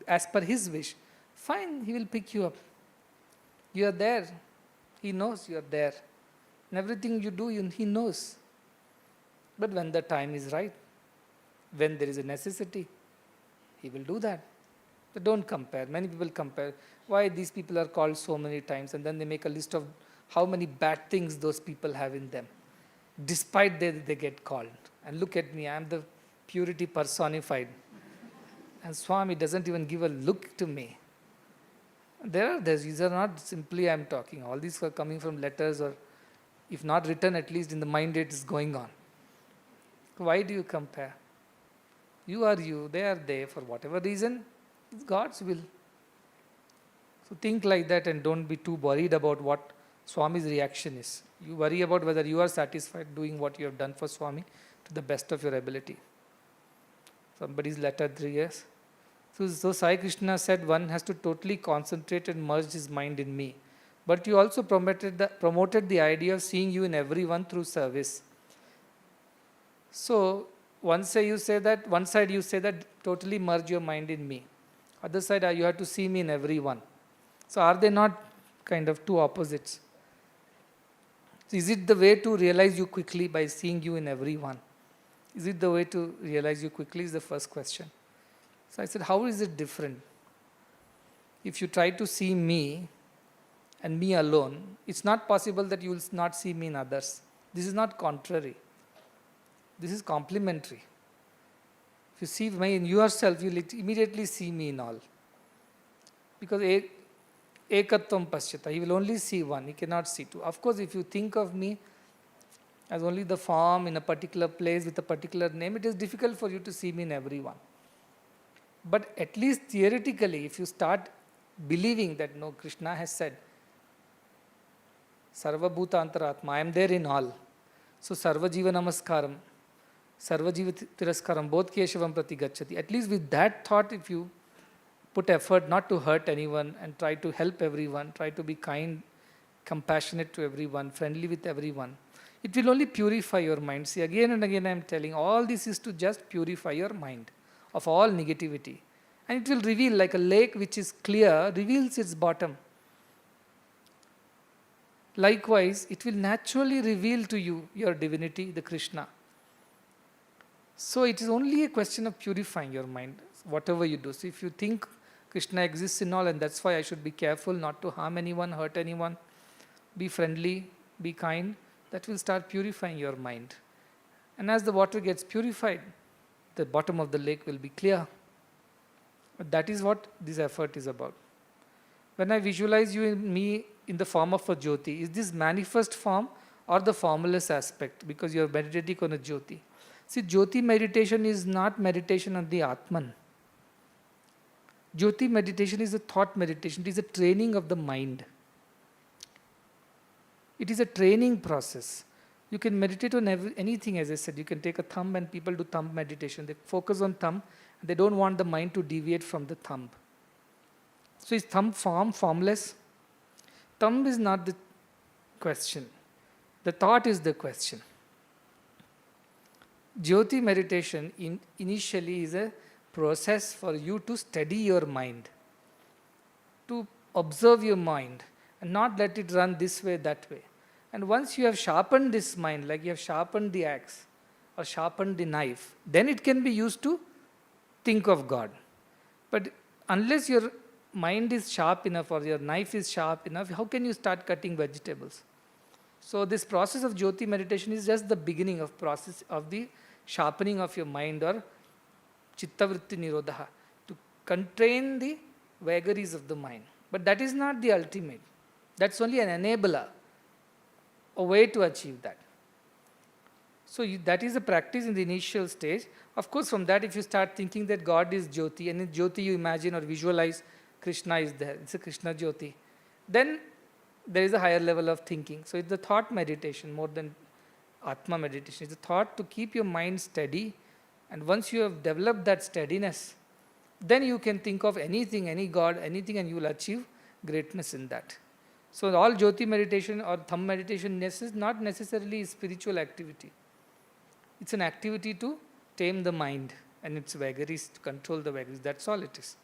as per his wish, fine, he will pick you up. You are there. He knows you are there. And everything you do, he knows. But when the time is right, when there is a necessity, he will do that. But don't compare. Many people compare. Why these people are called so many times, and then they make a list of how many bad things those people have in them. Despite they get called. And look at me, I am the purity personified. And Swami doesn't even give a look to me. These are not simply I am talking. All these are coming from letters, or if not written, at least in the mind it is going on. Why do you compare? You are you, they are they. For whatever reason, it's God's will. So think like that and don't be too worried about what Swami's reaction is. You worry about whether you are satisfied doing what you have done for Swami to the best of your ability. Somebody's letter 3 years. So Sai Krishna said one has to totally concentrate and merge his mind in me. But you also promoted the idea of seeing you in everyone through service. So one side you say that totally merge your mind in me. Other side you have to see me in everyone. So are they not kind of two opposites? So is it the way to realize you quickly by seeing you in everyone? Is it the way to realize you quickly is the first question. So I said, how is it different? If you try to see me and me alone, it's not possible that you will not see me in others. This is not contrary. This is complementary. If you see me in yourself, you will immediately see me in all. Because ekatvam pasyata, he will only see one, he cannot see two. Of course, if you think of me as only the form in a particular place with a particular name, it is difficult for you to see me in everyone. But at least theoretically, if you start believing that no, Krishna has said, Sarva Bhuta Antaratma, I am there in all. So Sarva Jiva Namaskaram, Sarva Jiva Tiraskaram, both Keshavam Prati Gacchati. At least with that thought, if you put effort not to hurt anyone and try to help everyone, try to be kind, compassionate to everyone, friendly with everyone, it will only purify your mind. See, again and again I am telling, all this is to just purify your mind of all negativity. And it will reveal, like a lake which is clear, reveals its bottom. Likewise, it will naturally reveal to you your divinity, the Krishna. So it is only a question of purifying your mind, whatever you do. So if you think Krishna exists in all and that's why I should be careful not to harm anyone, hurt anyone, be friendly, be kind, that will start purifying your mind. And as the water gets purified, the bottom of the lake will be clear. But that is what this effort is about. When I visualize you in me in the form of a Jyoti, is this manifest form or the formless aspect? Because you are meditating on a Jyoti. See, Jyoti meditation is not meditation on the Atman. Jyoti meditation is a thought meditation. It is a training of the mind. It is a training process. You can meditate on anything, as I said. You can take a thumb and people do thumb meditation. They focus on thumb and they don't want the mind to deviate from the thumb. So is thumb formless? Thumb is not the question. The thought is the question. Jyoti meditation initially is a process for you to steady your mind, to observe your mind and not let it run this way, that way. And once you have sharpened this mind, like you have sharpened the axe or sharpened the knife, then it can be used to think of God. But unless your mind is sharp enough or your knife is sharp enough, how can you start cutting vegetables? So this process of Jyoti meditation is just the beginning of process of the sharpening of your mind, or Chittavritti Nirodha, to constrain the vagaries of the mind. But that is not the ultimate. That's only an enabler, a way to achieve that. So that is a practice in the initial stage. Of course, from that, if you start thinking that God is Jyoti, and in Jyoti you imagine or visualize Krishna is there, it's a Krishna Jyoti, then there is a higher level of thinking. So it's the thought meditation more than Atma meditation. It's a thought to keep your mind steady, and once you have developed that steadiness, then you can think of anything, any God, anything, and you will achieve greatness in that. So all Jyoti meditation or thumb meditation is not necessarily spiritual activity. It's an activity to tame the mind and its vagaries, to control the vagaries. That's all it is.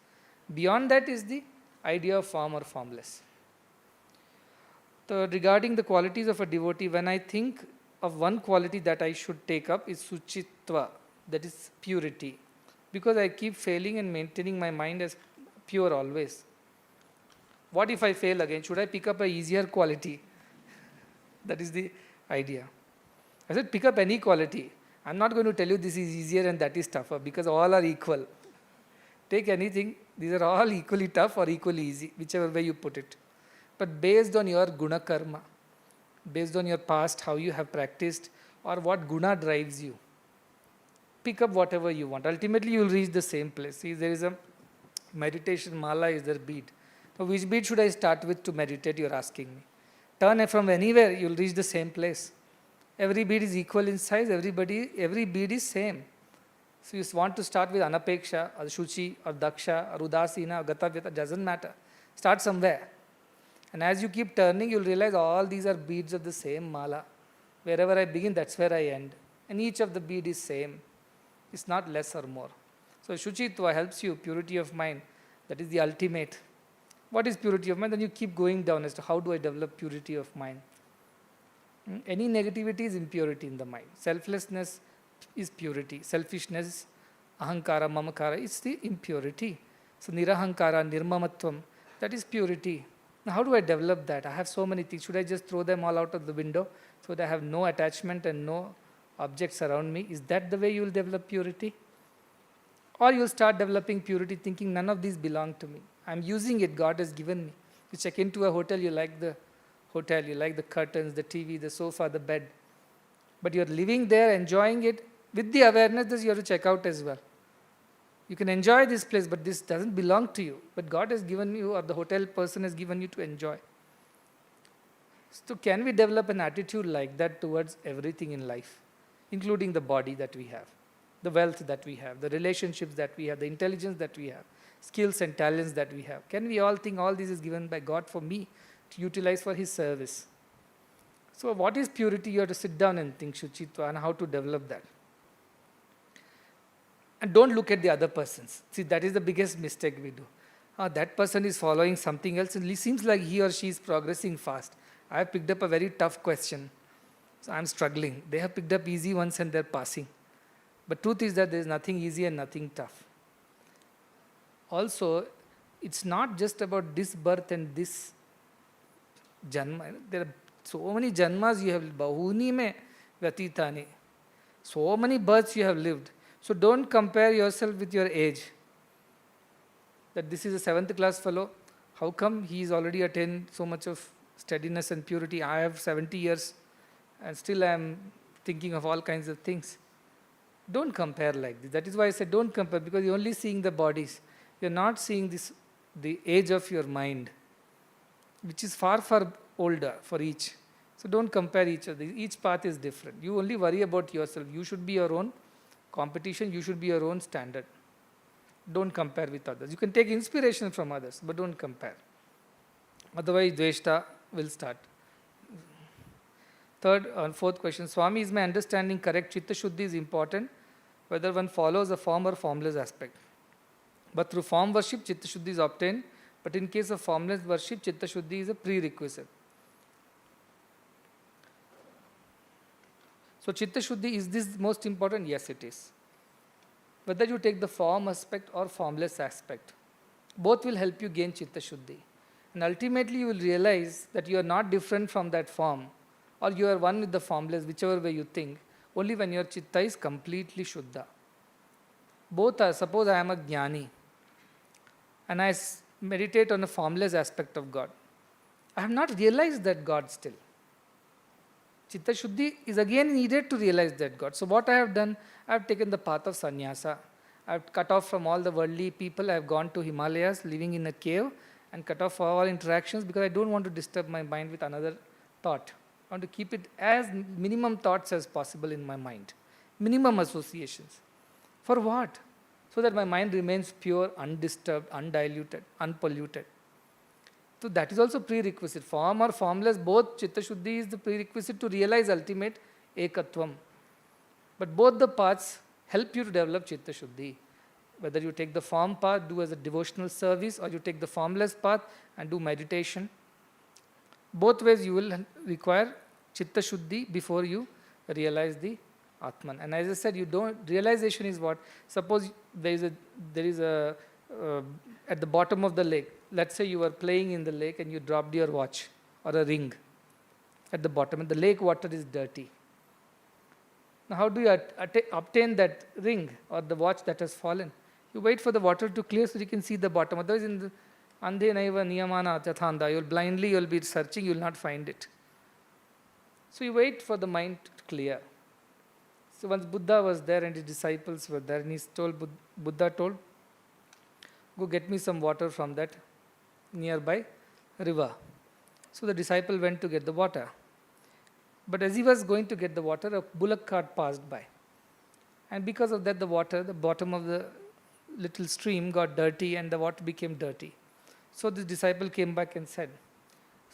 Beyond that is the idea of form or formless. So regarding the qualities of a devotee, when I think of one quality that I should take up is Suchitva, that is purity. Because I keep failing and maintaining my mind as pure always. What if I fail again? Should I pick up a easier quality? That is the idea. I said pick up any quality. I'm not going to tell you this is easier and that is tougher, because all are equal. Take anything, these are all equally tough or equally easy, whichever way you put it. But based on your guna karma, based on your past, how you have practiced, or what guna drives you, pick up whatever you want. Ultimately, you will reach the same place. See, there is a meditation mala, is there bead. So which bead should I start with to meditate, you're asking me. Turn from anywhere, you'll reach the same place. Every bead is equal in size, every bead is same. So you want to start with anapeksha, or shuchi, or daksha, or udasina, or gatavyata, doesn't matter. Start somewhere. And as you keep turning, you'll realize all these are beads of the same mala. Wherever I begin, that's where I end. And each of the bead is same. It's not less or more. So Shuchitva helps you, purity of mind. That is the ultimate. What is purity of mind? Then you keep going down as to how do I develop purity of mind. Any negativity is impurity in the mind. Selflessness is purity. Selfishness, ahankara, mamakara, is the impurity. So nirahankara, nirmamatvam, that is purity. Now how do I develop that? I have so many things. Should I just throw them all out of the window so that I have no attachment and no objects around me? Is that the way you will develop purity? Or you will start developing purity thinking none of these belong to me. I am using it, God has given me. You check into a hotel, you like the hotel, you like the curtains, the TV, the sofa, the bed. But you're living there, enjoying it, with the awareness that you have to check out as well. You can enjoy this place, but this doesn't belong to you. But God has given you, or the hotel person has given you to enjoy. So can we develop an attitude like that towards everything in life, including the body that we have, the wealth that we have, the relationships that we have, the intelligence that we have, skills and talents that we have? Can we all think all this is given by God for me to utilize for His service? So what is purity? You have to sit down and think, Shuchitva, and how to develop that. And don't look at the other persons. See, that is the biggest mistake we do. That person is following something else, and it seems like he or she is progressing fast. I have picked up a very tough question, so I'm struggling. They have picked up easy ones and they're passing. But truth is that there is nothing easy and nothing tough. Also, it's not just about this birth and this janma. There are so many janmas you have, bahuni me vyatitani. So many births you have lived. So don't compare yourself with your age. That this is a 7th class fellow. How come he is already attained so much of steadiness and purity? I have 70 years and still I am thinking of all kinds of things. Don't compare like this. That is why I said don't compare, because you're only seeing the bodies. You're not seeing this, the age of your mind, which is far, far older for each. So don't compare each other. Each path is different. You only worry about yourself. You should be your own competition. You should be your own standard. Don't compare with others. You can take inspiration from others, but don't compare. Otherwise, Dveshta will start. Third and fourth question. Swami, is my understanding correct? Chitta Shuddhi is important, whether one follows a form or formless aspect. But through form worship, Chitta Shuddhi is obtained. But in case of formless worship, Chitta Shuddhi is a prerequisite. So Chitta Shuddhi, is this most important? Yes, it is. Whether you take the form aspect or formless aspect, both will help you gain Chitta Shuddhi. And ultimately you will realize that you are not different from that form, or you are one with the formless, whichever way you think, only when your Chitta is completely Shuddha. Both are, suppose I am a Jnani, and I meditate on a formless aspect of God. I have not realized that God still. Chitta Shuddhi is again needed to realize that God. So what I have done, I have taken the path of sannyasa. I have cut off from all the worldly people. I have gone to Himalayas, living in a cave, and cut off all interactions because I don't want to disturb my mind with another thought. I want to keep it as minimum thoughts as possible in my mind. Minimum associations. For what? So that my mind remains pure, undisturbed, undiluted, unpolluted. So that is also prerequisite. Form or formless, both Chitta Shuddhi is the prerequisite to realize ultimate Ekatvam. But both the paths help you to develop Chitta Shuddhi. Whether you take the form path, do as a devotional service, or you take the formless path and do meditation. Both ways you will require Chitta Shuddhi before you realize the Atman. And as I said, realization is what? Suppose there is a at the bottom of the lake. Let's say you were playing in the lake and you dropped your watch or a ring at the bottom, and the lake water is dirty. Now how do you obtain that ring or the watch that has fallen? You wait for the water to clear so you can see the bottom. Otherwise, in the Andhe Naiva Niyamana Tathanda, you'll be searching, you'll not find it. So you wait for the mind to clear. So once Buddha was there and his disciples were there, and Buddha told, go get me some water from that nearby river. So the disciple went to get the water. But as he was going to get the water, a bullock cart passed by. And because of that, the bottom of the little stream got dirty and the water became dirty. So this disciple came back and said,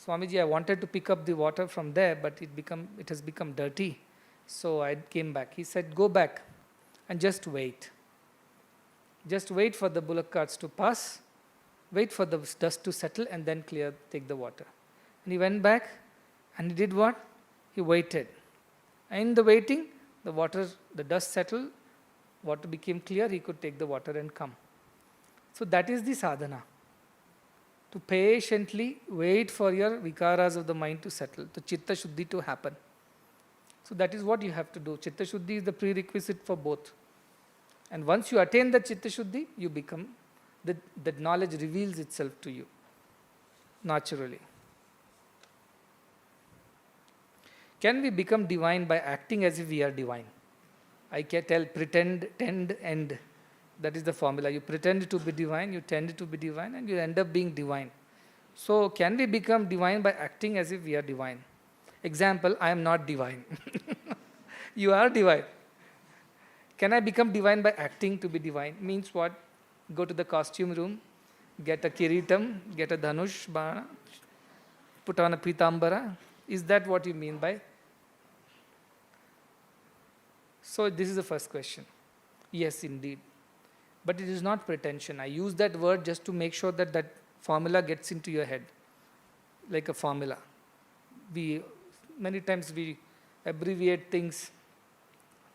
Swamiji, I wanted to pick up the water from there, but it has become dirty. So I came back. He said, go back and just wait. Just wait for the bullock carts to pass, wait for the dust to settle, and then take the water. And he went back and he did what? He waited. And in the waiting, the dust settled, water became clear, he could take the water and come. So that is the sadhana. To patiently wait for your vikaras of the mind to settle, to Chitta Shuddhi to happen. So that is what you have to do. Chitta Shuddhi is the prerequisite for both. And once you attain the Chitta Shuddhi, you become, that knowledge reveals itself to you naturally. Can we become divine by acting as if we are divine? I can tell pretend, tend, end. That is the formula. You pretend to be divine, you tend to be divine, and you end up being divine. So, can we become divine by acting as if we are divine? Example, I am not divine. You are divine. Can I become divine by acting to be divine? Means what? Go to the costume room, get a kiritam, get a dhanush, bana, put on a pitambara. Is that what you mean by? So this is the first question. Yes, indeed. But it is not pretension. I use that word just to make sure that that formula gets into your head, like a formula. Many times we abbreviate things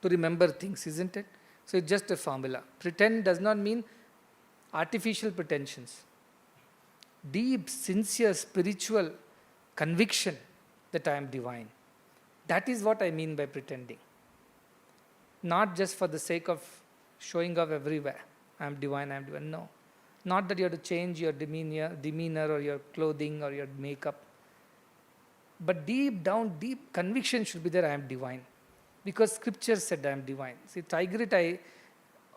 to remember things, isn't it? So it's just a formula. Pretend does not mean artificial pretensions. Deep, sincere, spiritual conviction that I am divine. That is what I mean by pretending. Not just for the sake of showing off everywhere. I am divine, I am divine. No. Not that you have to change your demeanor or your clothing or your makeup. But deep down, deep conviction should be there, I am divine. Because scripture said I am divine. See, Tigrit, I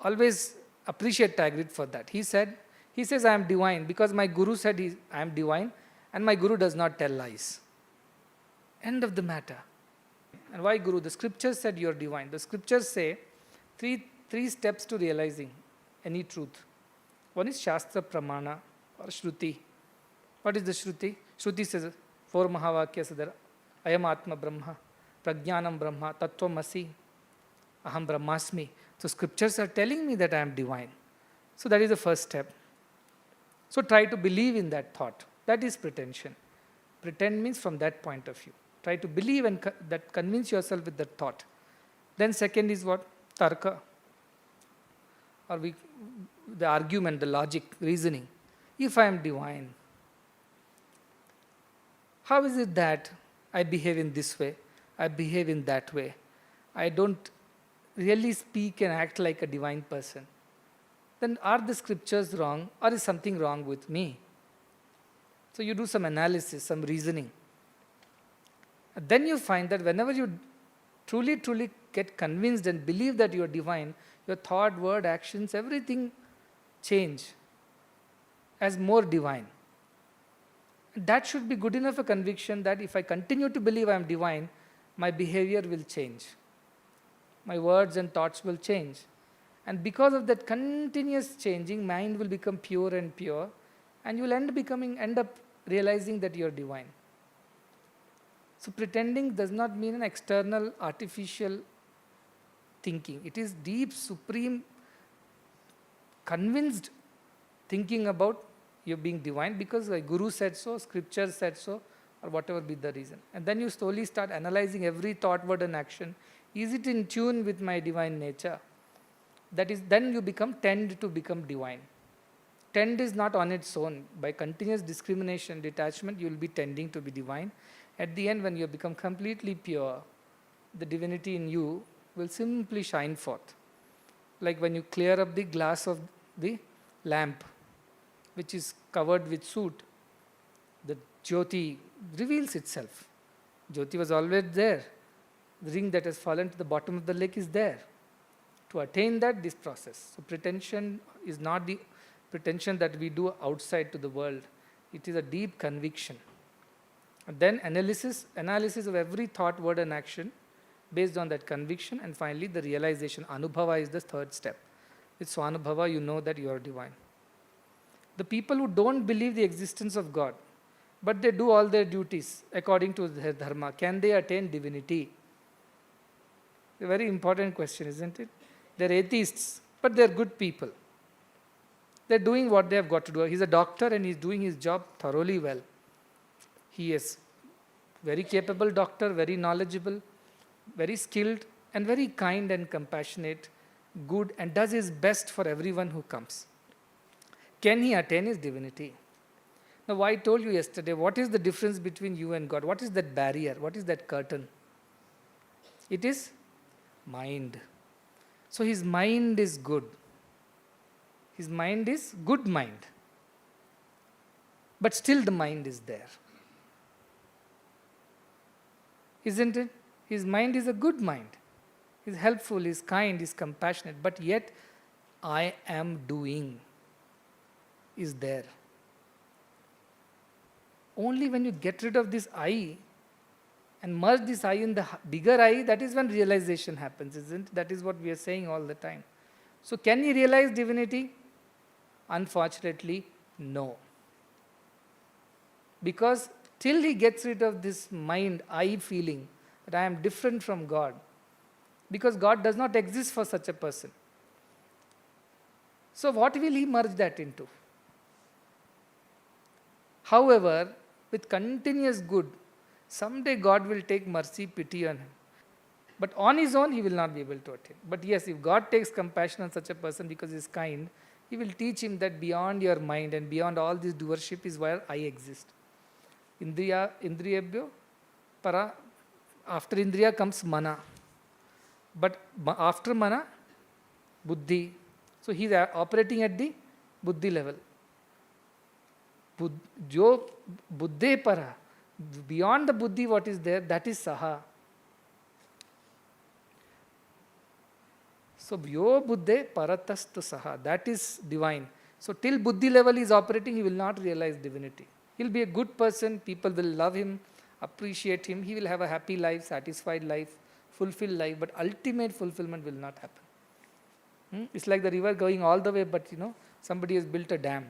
always appreciate Tigrit for that. He says I am divine because my guru said I am divine and my guru does not tell lies. End of the matter. And why guru? The scriptures said you are divine. The scriptures say three steps to realizing any truth. One is Shastra Pramana or Shruti. What is the Shruti? Shruti says 4 Mahavakyas there. Ayam Atma Brahma, Prajnanam Brahma, Tattvamasi, Aham Brahmasmi. So scriptures are telling me that I am divine. So that is the first step. So try to believe in that thought. That is pretension. Pretend means from that point of view. Try to believe and that convince yourself with that thought. Then second is what? Tarka. Or the argument, the logic, reasoning. If I am divine, how is it that I behave in this way? I behave in that way. I don't really speak and act like a divine person. Then are the scriptures wrong or is something wrong with me? So you do some analysis, some reasoning. And then you find that whenever you truly get convinced and believe that you are divine, your thought, word, actions, everything change as more divine. And that should be good enough a conviction that if I continue to believe I am divine, my behavior will change. My words and thoughts will change. And because of that continuous changing, mind will become pure and pure, and you will end up realizing that you are divine. So pretending does not mean an external, artificial thinking. It is deep, supreme, convinced thinking about you being divine because the Guru said so, scripture said so, or whatever be the reason. And then you slowly start analyzing every thought, word and action. Is it in tune with my divine nature? That is, then you tend to become divine. Tend is not on its own. By continuous discrimination, detachment, you will be tending to be divine. At the end, when you become completely pure, the divinity in you will simply shine forth. Like when you clear up the glass of the lamp, which is covered with soot, the Jyoti reveals itself. Jyoti was always there. The ring that has fallen to the bottom of the lake is there. To attain that, this process. So pretension is not the pretension that we do outside to the world. It is a deep conviction. And then analysis of every thought, word and action based on that conviction, and finally the realization. Anubhava is the third step. With Swanubhava, you know that you are divine. The people who don't believe the existence of God, but they do all their duties according to their dharma, can they attain divinity? A very important question, isn't it? They're atheists, but they're good people. They're doing what they have got to do. He's a doctor and he's doing his job thoroughly well. He is very capable doctor, very knowledgeable, very skilled, and very kind and compassionate, good, and does his best for everyone who comes. Can he attain his divinity? Now, I told you yesterday, what is the difference between you and God? What is that barrier? What is that curtain? It is mind. So his mind is good. His mind is good mind. But still the mind is there. Isn't it? His mind is a good mind. He's helpful, he's kind, he's compassionate, but yet I am doing is there. Only when you get rid of this I and merge this I in the bigger I, that is when realization happens, isn't it? That is what we are saying all the time. So, can he realize divinity? Unfortunately, no. Because till he gets rid of this mind, I feeling that I am different from God, because God does not exist for such a person. So, what will he merge that into? However, with continuous good, someday God will take mercy, pity on him. But on his own, he will not be able to attain. But yes, if God takes compassion on such a person because he is kind, he will teach him that beyond your mind and beyond all this doership is where I exist. Indriyabhyo, para, after Indriya comes mana. But after mana, buddhi. So he is operating at the buddhi level. Jo buddhe para, beyond the buddhi what is there, that is saha. So yo buddhe paratastu saha, that is divine. So till buddhi level is operating, he will not realize divinity. He will be a good person, people will love him, appreciate him, he will have a happy life, satisfied life, fulfilled life, but ultimate fulfillment will not happen. It's like the river going all the way, but somebody has built a dam.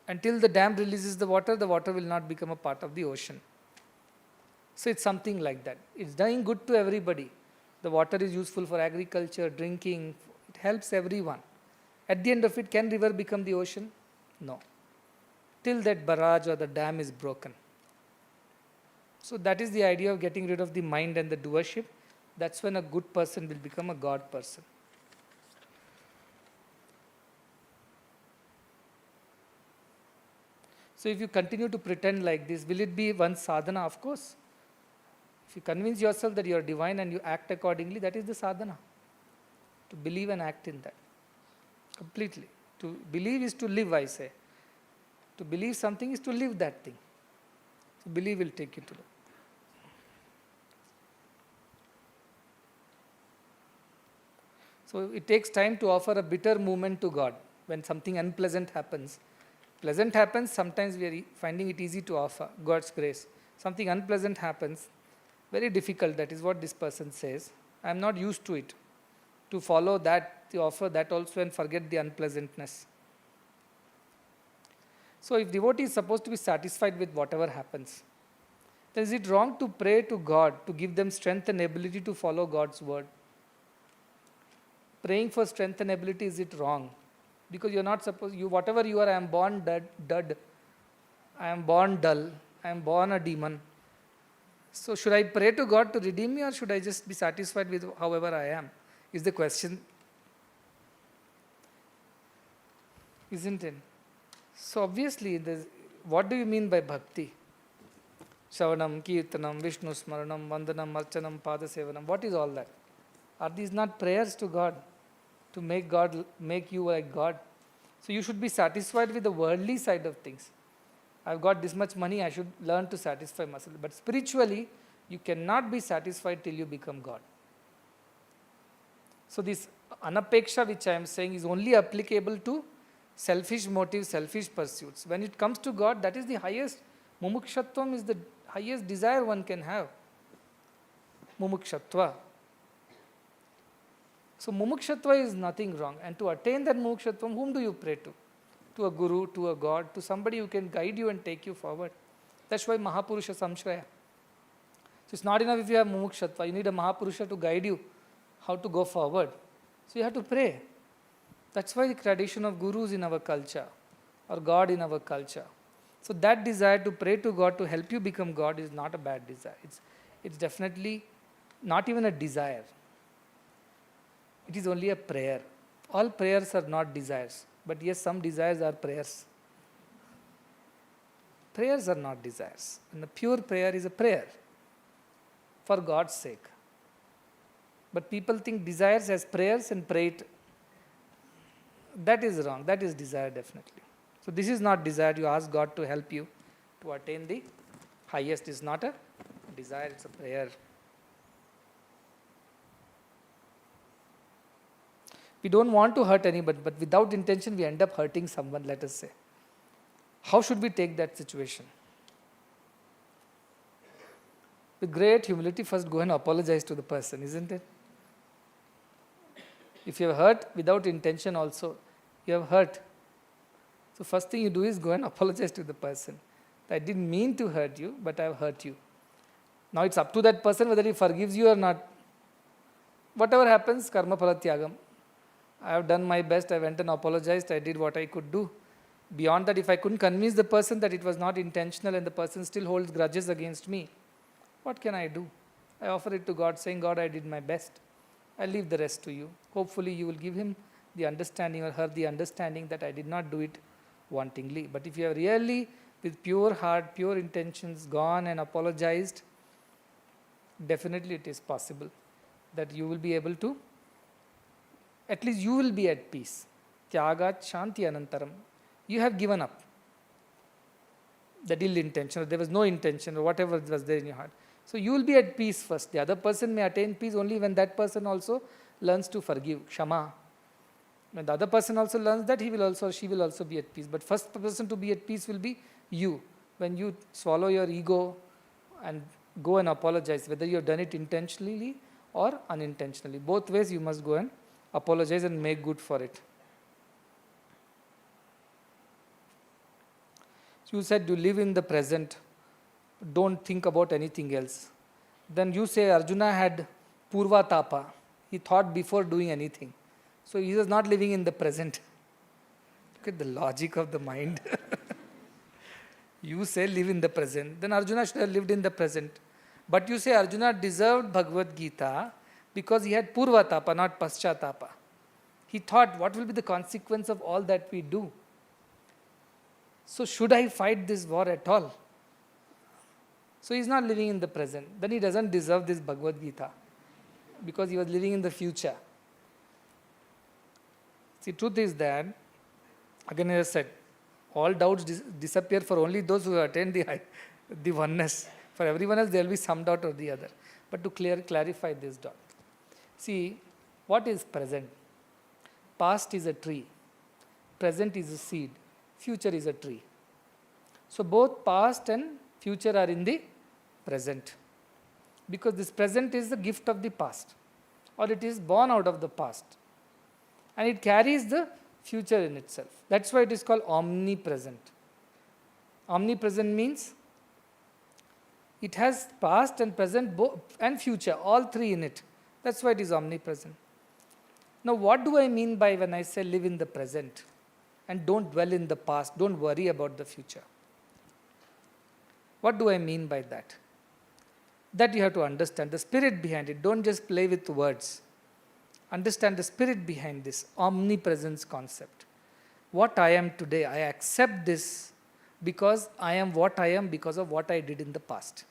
Until the dam releases the water will not become a part of the ocean. So it's something like that. It's doing good to everybody. The water is useful for agriculture, drinking, it helps everyone. At the end of it, can river become the ocean? No. Till that barrage or the dam is broken. So that is the idea of getting rid of the mind and the doership. That's when a good person will become a God person. So if you continue to pretend like this, will it be one sadhana? Of course. If you convince yourself that you are divine and you act accordingly, that is the sadhana. To believe and act in that. Completely. To believe is to live, I say. To believe something is to live that thing. So believe will take you to that. So it takes time to offer a bitter movement to God when something unpleasant happens. Pleasant happens, sometimes we are finding it easy to offer God's grace. Something unpleasant happens, very difficult, that is what this person says. I am not used to it. To follow that, to offer that also and forget the unpleasantness. So if devotee is supposed to be satisfied with whatever happens, then is it wrong to pray to God to give them strength and ability to follow God's word? Praying for strength and ability, is it wrong? Because you are not supposed, whatever you are, I am born dud, I am born dull, I am born a demon. So should I pray to God to redeem me, or should I just be satisfied with however I am? Is the question. Isn't it? So obviously, what do you mean by bhakti? Shavanam, Kirtanam, Vishnu Smaranam, Vandanam, Archanam, Padasevanam. What is all that? Are these not prayers to God? To make you like God? So you should be satisfied with the worldly side of things. I've got this much money, I should learn to satisfy myself. But spiritually, you cannot be satisfied till you become God. So this anapeksha which I am saying is only applicable to selfish motives, selfish pursuits. When it comes to God, that is the highest. Mumukshatvam is the highest desire one can have. Mumukshatva. So mumukshatva is nothing wrong. And to attain that mumukshatvam, whom do you pray to? To a guru, to a God, to somebody who can guide you and take you forward. That's why Mahapurusha Samshraya. So it's not enough if you have mumukshatva. You need a Mahapurusha to guide you how to go forward. So you have to pray. That's why the tradition of gurus in our culture, or God in our culture. So that desire to pray to God to help you become God is not a bad desire. It's definitely not even a desire. It is only a prayer. All prayers are not desires. But yes, some desires are prayers. Prayers are not desires. And the pure prayer is a prayer for God's sake. But people think desires as prayers and pray it. That is wrong. That is desire definitely. So this is not desire. You ask God to help you to attain the highest. Is not a desire, it's a prayer. We don't want to hurt anybody, but without intention, we end up hurting someone, let us say. How should we take that situation? With great humility, first go and apologize to the person, isn't it? If you have hurt without intention also, you have hurt. So first thing you do is go and apologize to the person. I didn't mean to hurt you, but I have hurt you. Now it's up to that person whether he forgives you or not. Whatever happens, karma phala tyagam. I have done my best, I went and apologized, I did what I could do. Beyond that, if I couldn't convince the person that it was not intentional and the person still holds grudges against me, what can I do? I offer it to God, saying, God, I did my best. I leave the rest to you. Hopefully you will give him the understanding or her the understanding that I did not do it wantingly. But if you have really, with pure heart, pure intentions, gone and apologized, definitely it is possible that you will be able to, at least you will be at peace. Tyagat shanti anantaram. You have given up that ill intention, or there was no intention, or whatever was there in your heart. So you will be at peace first. The other person may attain peace only when that person also learns to forgive, kshama. When the other person also learns that, he will also, she will also be at peace. But first person to be at peace will be you. When you swallow your ego and go and apologize, whether you have done it intentionally or unintentionally. Both ways you must go and apologize and make good for it. You said you live in the present, don't think about anything else. Then you say Arjuna had Purva Tapa. He thought before doing anything. So he was not living in the present. Look at the logic of the mind. You say live in the present. Then Arjuna should have lived in the present. But you say Arjuna deserved Bhagavad Gita because he had Purva Tapa, not Paschatapa. He thought, what will be the consequence of all that we do? So should I fight this war at all? So he is not living in the present. Then he doesn't deserve this Bhagavad Gita because he was living in the future. See, truth is that, again as I said, all doubts disappear for only those who attain the oneness. For everyone else, there will be some doubt or the other. But to clarify this doubt. See, what is present? Past is a tree. Present is a seed. Future is a tree. So both past and future are in the present. Because this present is the gift of the past. Or it is born out of the past. And it carries the future in itself. That's why it is called omnipresent. Omnipresent means it has past and present and future, all three in it. That's why it is omnipresent. Now what do I mean by when I say live in the present and don't dwell in the past, don't worry about the future? What do I mean by that? That you have to understand the spirit behind it. Don't just play with words. Understand the spirit behind this omnipresence concept. What I am today, I accept this because I am what I am because of what I did in the past.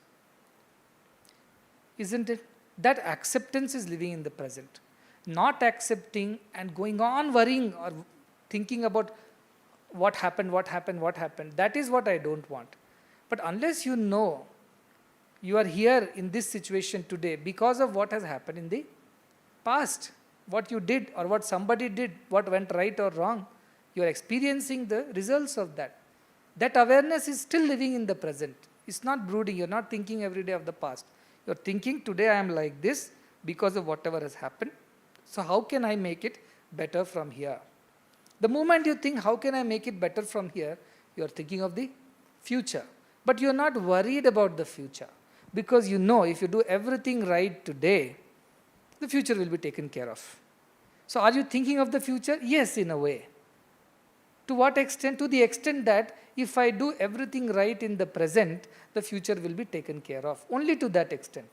Isn't it? That acceptance is living in the present. Not accepting and going on worrying or thinking about what happened. That is what I don't want. But unless you know you are here in this situation today because of what has happened in the past, what you did or what somebody did, what went right or wrong, you are experiencing the results of that. That awareness is still living in the present. It's not brooding. You're not thinking every day of the past. You're thinking today I am like this because of whatever has happened. So how can I make it better from here? The moment you think how can I make it better from here, you are thinking of the future. But you are not worried about the future because you know if you do everything right today, the future will be taken care of. So are you thinking of the future? Yes, in a way. To what extent? To the extent that if I do everything right in the present, the future will be taken care of. Only to that extent.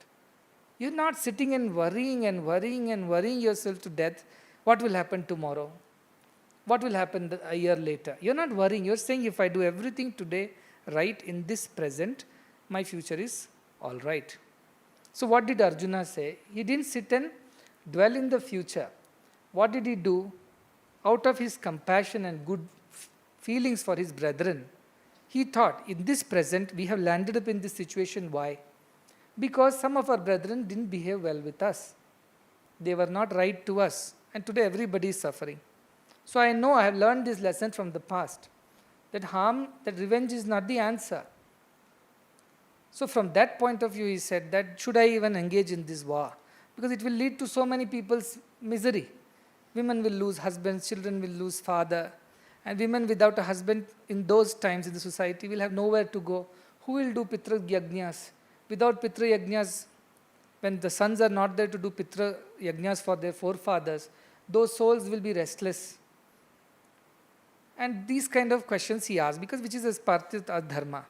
You're not sitting and worrying yourself to death. What will happen tomorrow? What will happen a year later? You're not worrying. You're saying if I do everything today right in this present, my future is all right. So what did Arjuna say? He didn't sit and dwell in the future. What did he do? Out of his compassion and good feelings for his brethren, he thought, in this present, we have landed up in this situation. Why? because some of our brethren didn't behave well with us. They were not right to us. And today everybody is suffering. So I know I have learned this lesson from the past, that revenge is not the answer. So from that point of view, he said that should I even engage in this war? Because it will lead to so many people's misery. Women will lose husbands, children will lose father, and women without a husband in those times in the society will have nowhere to go. Who will do Pitra Yajnas? Without Pitra Yajnas, when the sons are not there to do Pitra Yajnas for their forefathers, those souls will be restless. And these kind of questions he asks, because which is as part of our dharma.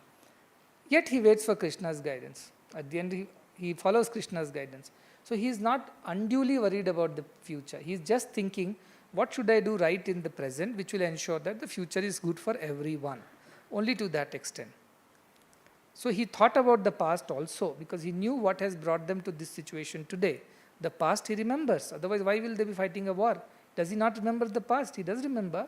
Yet he waits for Krishna's guidance. At the end, he follows Krishna's guidance. So he is not unduly worried about the future. He is just thinking, what should I do right in the present, which will ensure that the future is good for everyone. Only to that extent. So he thought about the past also, because he knew what has brought them to this situation today. The past he remembers. Otherwise, why will they be fighting a war? Does he not remember the past? He does remember.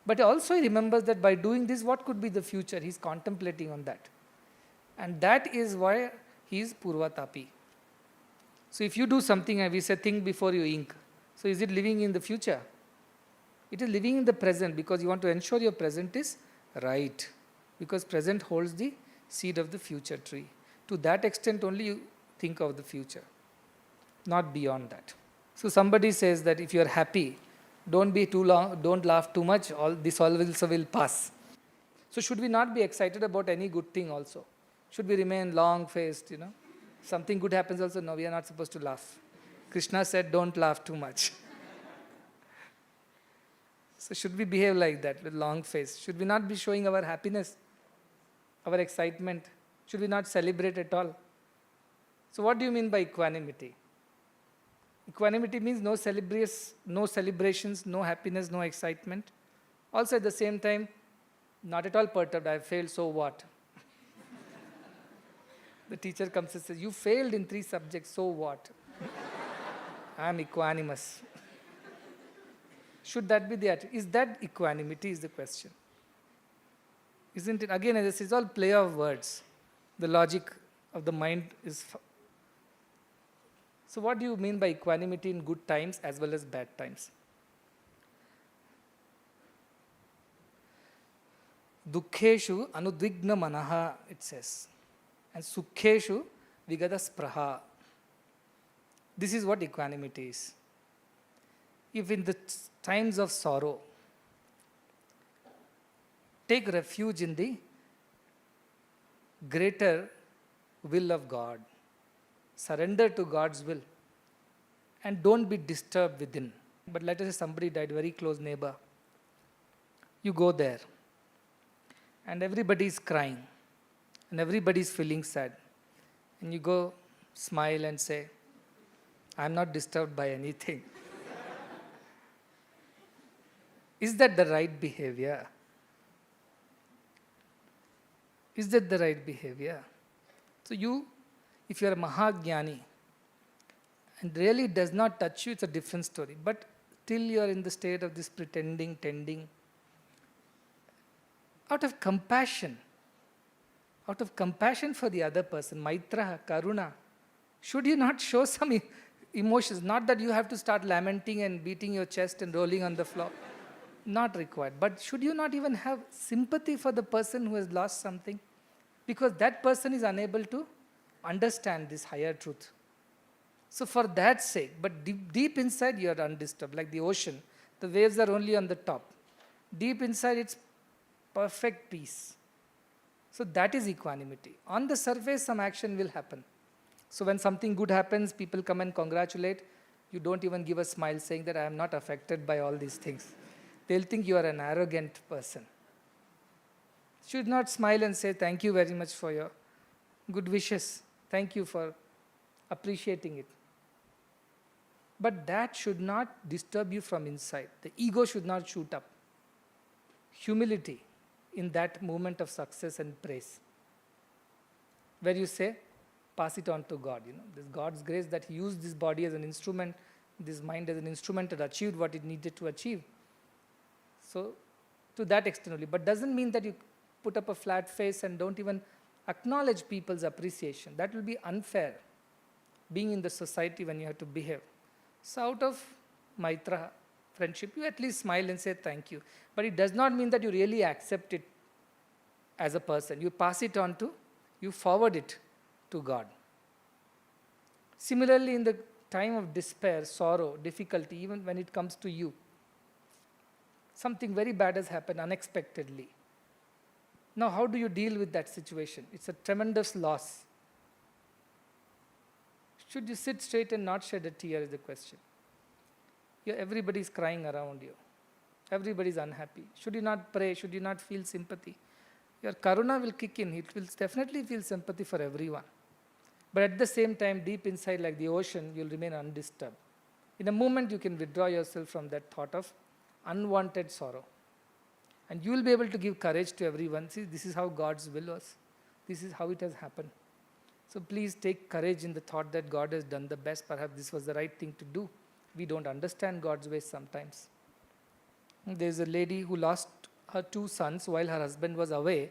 But also he remembers that by doing this, what could be the future? He is contemplating on that. And that is why he is Purvatapi. So if you do something, and we say think before you ink. So is it living in the future? It is living in the present, because you want to ensure your present is right. Because present holds the seed of the future tree. To that extent only you think of the future, not beyond that. So somebody says that if you are happy, don't be too long, don't laugh too much, all this also will pass. So should we not be excited about any good thing also? Should we remain long-faced, Something good happens also, no, we are not supposed to laugh. Krishna said, don't laugh too much. So should we behave like that, with long face? Should we not be showing our happiness, our excitement? Should we not celebrate at all? So what do you mean by equanimity? Equanimity means no celebrations, no happiness, no excitement. Also at the same time, not at all perturbed, I failed, so what? The teacher comes and says, you failed in 3 subjects, so what? I am equanimous. Should that be the attitude? Is that equanimity is the question. Isn't it? Again, this is all play of words. The logic of the mind is... So what do you mean by equanimity in good times as well as bad times? Dukkheshu anudvigna manaha, it says. And sukkheshu vigada spraha. This is what equanimity is. If in the times of sorrow, take refuge in the greater will of God. Surrender to God's will. And don't be disturbed within. But let us say somebody died, very close neighbor. You go there. And everybody is crying. And everybody is feeling sad. And you go smile and say, I am not disturbed by anything. Is that the right behavior? Is that the right behavior? So if you are a Mahagyani, and really it does not touch you, it's a different story. But till you are in the state of this pretending, tending, out of compassion for the other person, Maitra, Karuna, should you not show some emotions? Not that you have to start lamenting and beating your chest and rolling on the floor. Not required. But should you not even have sympathy for the person who has lost something? Because that person is unable to understand this higher truth. So for that sake, but deep inside you are undisturbed, like the ocean. The waves are only on the top. Deep inside it's perfect peace. So that is equanimity. On the surface, some action will happen. So when something good happens, people come and congratulate. You don't even give a smile saying that I am not affected by all these things. They'll think you are an arrogant person. Should not smile and say thank you very much for your good wishes. Thank you for appreciating it. But that should not disturb you from inside. The ego should not shoot up. Humility in that moment of success and praise. Where you say, pass it on to God. This God's grace that He used this body as an instrument, this mind as an instrument that achieved what it needed to achieve. So, to that extent only. But doesn't mean that you put up a flat face and don't even Acknowledge people's appreciation. That will be unfair, being in the society when you have to behave. So out of Maitra, friendship, you at least smile and say thank you. But it does not mean that you really accept it as a person. You pass it on to, you forward it to God. Similarly, in the time of despair, sorrow, difficulty, even when it comes to you, something very bad has happened unexpectedly. Now, how do you deal with that situation? It's a tremendous loss. Should you sit straight and not shed a tear is the question. Everybody is crying around you. Everybody is unhappy. Should you not pray? Should you not feel sympathy? Your karuna will kick in. It will definitely feel sympathy for everyone. But at the same time, deep inside, like the ocean, you'll remain undisturbed. In a moment, you can withdraw yourself from that thought of unwanted sorrow. And you will be able to give courage to everyone. See, this is how God's will was. This is how it has happened. So please take courage in the thought that God has done the best. Perhaps this was the right thing to do. We don't understand God's ways sometimes. There's a lady who lost her 2 sons while her husband was away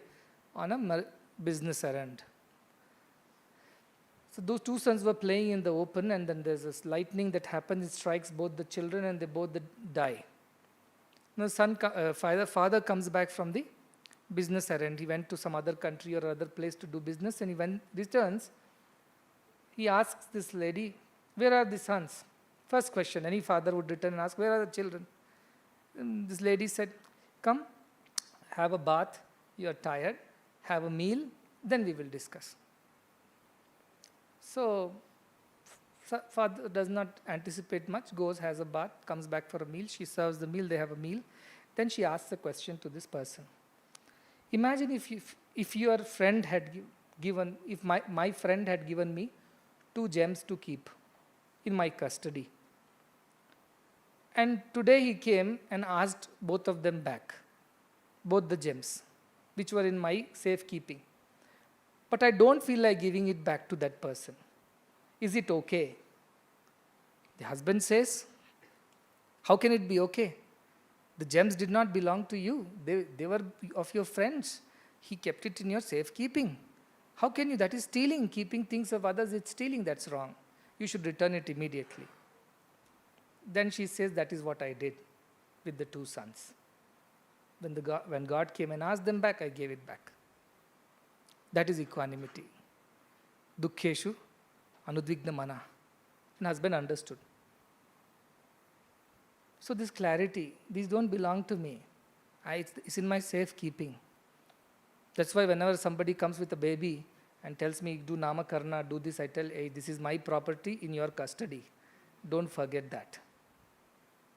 on a business errand. So those 2 sons were playing in the open, and then there's this lightning that happens. It strikes both the children and they both die. Now father comes back from the business errand. He went to some other country or other place to do business, and when he returns, he asks this lady, where are the sons? First question, any father would return and ask, where are the children? And this lady said, come, have a bath, you are tired, have a meal, then we will discuss. So father does not anticipate much, goes, has a bath, comes back for a meal, she serves the meal, they have a meal. Then she asks a question to this person. Imagine if your friend had given, if my friend had given me 2 gems to keep in my custody. And today he came and asked both of them back, both the gems, which were in my safekeeping. But I don't feel like giving it back to that person. Is it okay? The husband says, how can it be okay? The gems did not belong to you. They were of your friends. He kept it in your safekeeping. How can you? That is stealing. Keeping things of others, it's stealing. That's wrong. You should return it immediately. Then she says, that is what I did with the 2 sons. When God came and asked them back, I gave it back. That is equanimity. Dukkheshu anudvigna mana. And husband understood. So this clarity, these don't belong to me. It's in my safekeeping. That's why whenever somebody comes with a baby and tells me, do namakarna, do this, I tell, hey, this is my property in your custody. Don't forget that.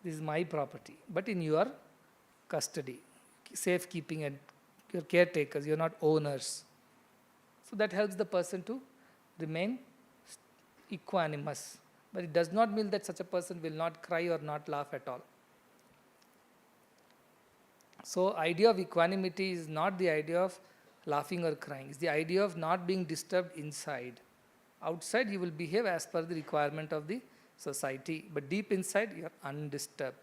This is my property, but in your custody. Safekeeping, and you're caretakers, you're not owners. So that helps the person to remain equanimous. But it does not mean that such a person will not cry or not laugh at all. So idea of equanimity is not the idea of laughing or crying. It's the idea of not being disturbed inside. Outside you will behave as per the requirement of the society, but deep inside you are undisturbed.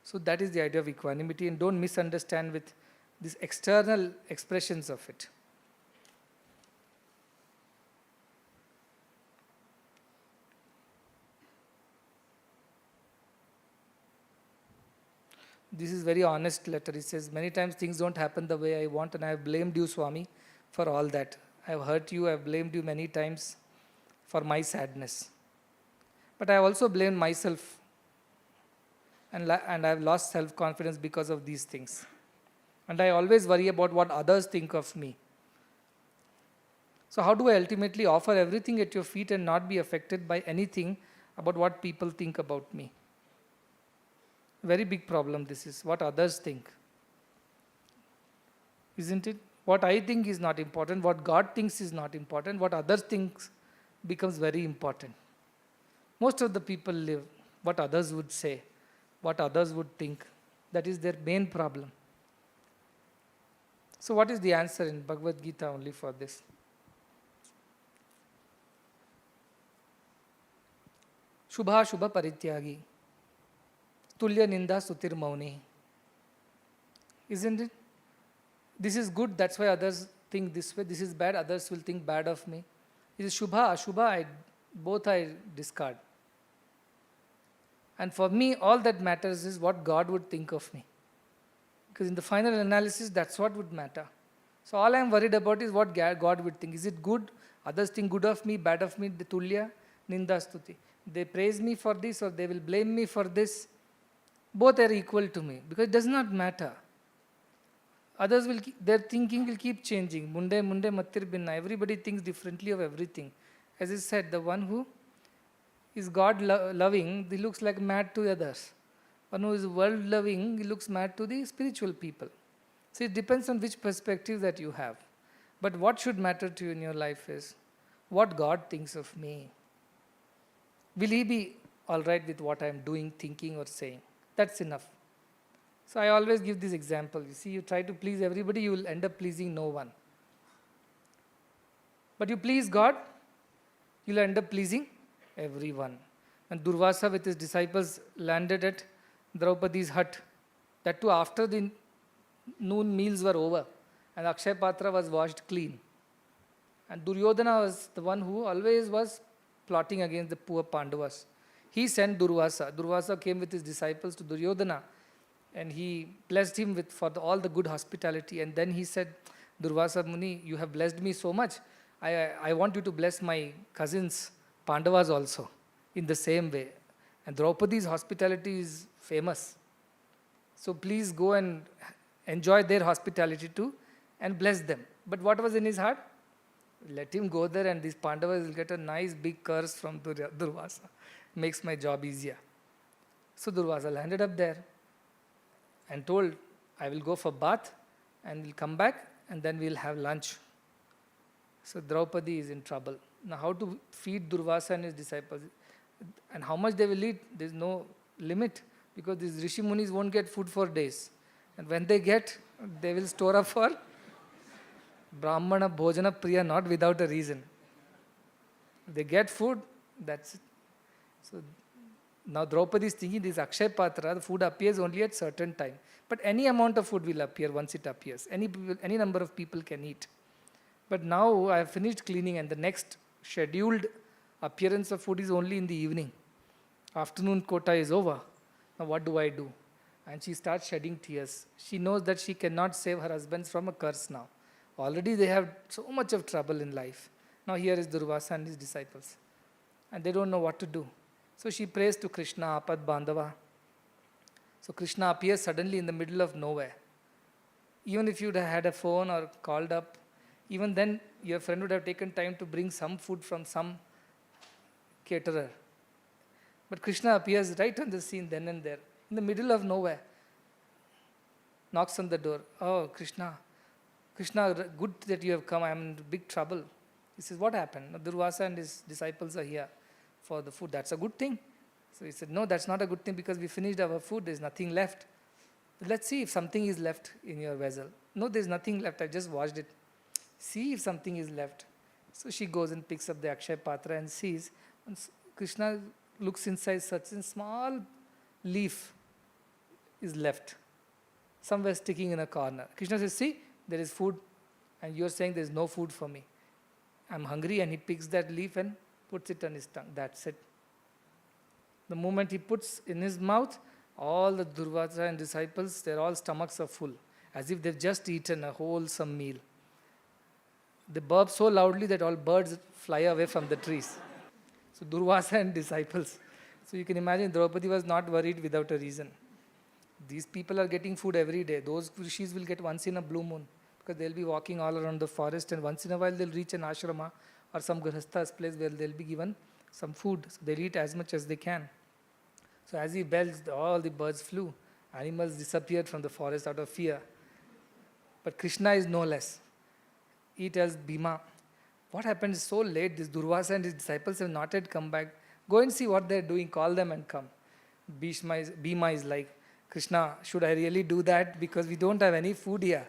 So that is the idea of equanimity, and don't misunderstand with these external expressions of it. This is very honest letter. It says, many times things don't happen the way I want, and I have blamed you, Swami, for all that. I have hurt you, I have blamed you many times for my sadness. But I have also blamed myself, and I have lost self-confidence because of these things. And I always worry about what others think of me. So how do I ultimately offer everything at your feet and not be affected by anything about what people think about me? Very big problem this is, what others think. Isn't it? What I think is not important, what God thinks is not important, what others think becomes very important. Most of the people live what others would say, what others would think. That is their main problem. So what is the answer in Bhagavad Gita only for this? Shubha Shubha Parityagi. Tulya Ninda Sutir Mauni. Isn't it? This is good, that's why others think this way, this is bad, others will think bad of me. It is Shubha, Ashubha, both I discard. And for me, all that matters is what God would think of me. Because in the final analysis, that's what would matter. So all I'm worried about is what God would think. Is it good? Others think good of me, bad of me, the tulya, ninda stuti. They praise me for this or they will blame me for this. Both are equal to me because it does not matter. Others will, their thinking will keep changing. Munde mattir binna. Everybody thinks differently of everything. As I said, the one who is God loving, he looks like mad to others. One who is world loving, he looks mad to the spiritual people. So it depends on which perspective that you have. But what should matter to you in your life is what God thinks of me. Will He be all right with what I am doing, thinking, or saying? That's enough. So I always give this example. You see, you try to please everybody, you will end up pleasing no one. But you please God, you will end up pleasing everyone. And Durvasa with his disciples landed at Draupadi's hut. That too after the noon meals were over and Akshay Patra was washed clean. And Duryodhana was the one who always was plotting against the poor Pandavas. He sent Durvasa. Durvasa came with his disciples to Duryodhana and he blessed him with all the good hospitality. And then he said, Durvasa Muni, you have blessed me so much. I want you to bless my cousins, Pandavas also, in the same way. And Draupadi's hospitality is famous. So please go and enjoy their hospitality too and bless them. But what was in his heart? Let him go there and these Pandavas will get a nice big curse from Durvasa. Makes my job easier. So Durvasa landed up there and told, I will go for bath and we'll come back and then we'll have lunch. So Draupadi is in trouble. Now how to feed Durvasa and his disciples? And how much they will eat, there is no limit because these Rishi Munis won't get food for days. And when they get, they will store up for Brahmana Bhojana Priya, not without a reason. They get food, that's it. So now Draupadi is thinking this Akshay Patra, the food appears only at certain time. But any amount of food will appear once it appears. Any number of people can eat. But now I have finished cleaning and the next scheduled appearance of food is only in the evening. Afternoon quota is over. Now what do I do? And she starts shedding tears. She knows that she cannot save her husbands from a curse now. Already they have so much of trouble in life. Now here is Durvasa and his disciples. And they don't know what to do. So she prays to Krishna, Apad Bandhava. So Krishna appears suddenly in the middle of nowhere. Even if you'd had a phone or called up, even then your friend would have taken time to bring some food from some caterer. But Krishna appears right on the scene then and there, in the middle of nowhere. Knocks on the door. Oh, Krishna, good that you have come. I am in big trouble. He says, what happened? Durvasa and his disciples are here for the food. That's a good thing. So he said, no, that's not a good thing because we finished our food. There's nothing left. Let's see if something is left in your vessel. No, there's nothing left. I just washed it. See if something is left. So she goes and picks up the Akshay Patra and sees. And Krishna looks inside, such a small leaf is left. Somewhere sticking in a corner. Krishna says, see, there is food. And you're saying there is no food for me. I'm hungry. And he picks that leaf and puts it on his tongue. That's it. The moment he puts in his mouth, all the Durvasa and disciples, their all stomachs are full. As if they've just eaten a wholesome meal. They burp so loudly that all birds fly away from the trees. So Durvasa and disciples. So you can imagine Draupadi was not worried without a reason. These people are getting food every day. Those rishis will get once in a blue moon because they'll be walking all around the forest and once in a while they'll reach an ashrama or some grihastha's place where they'll be given some food. So they'll eat as much as they can. So as he belched, all the birds flew. Animals disappeared from the forest out of fear. But Krishna is no less. He tells Bhima, what happened is so late, this Durvasa and his disciples have not yet come back. Go and see what they're doing, call them and come. Bhima is like, Krishna, should I really do that? Because we don't have any food here.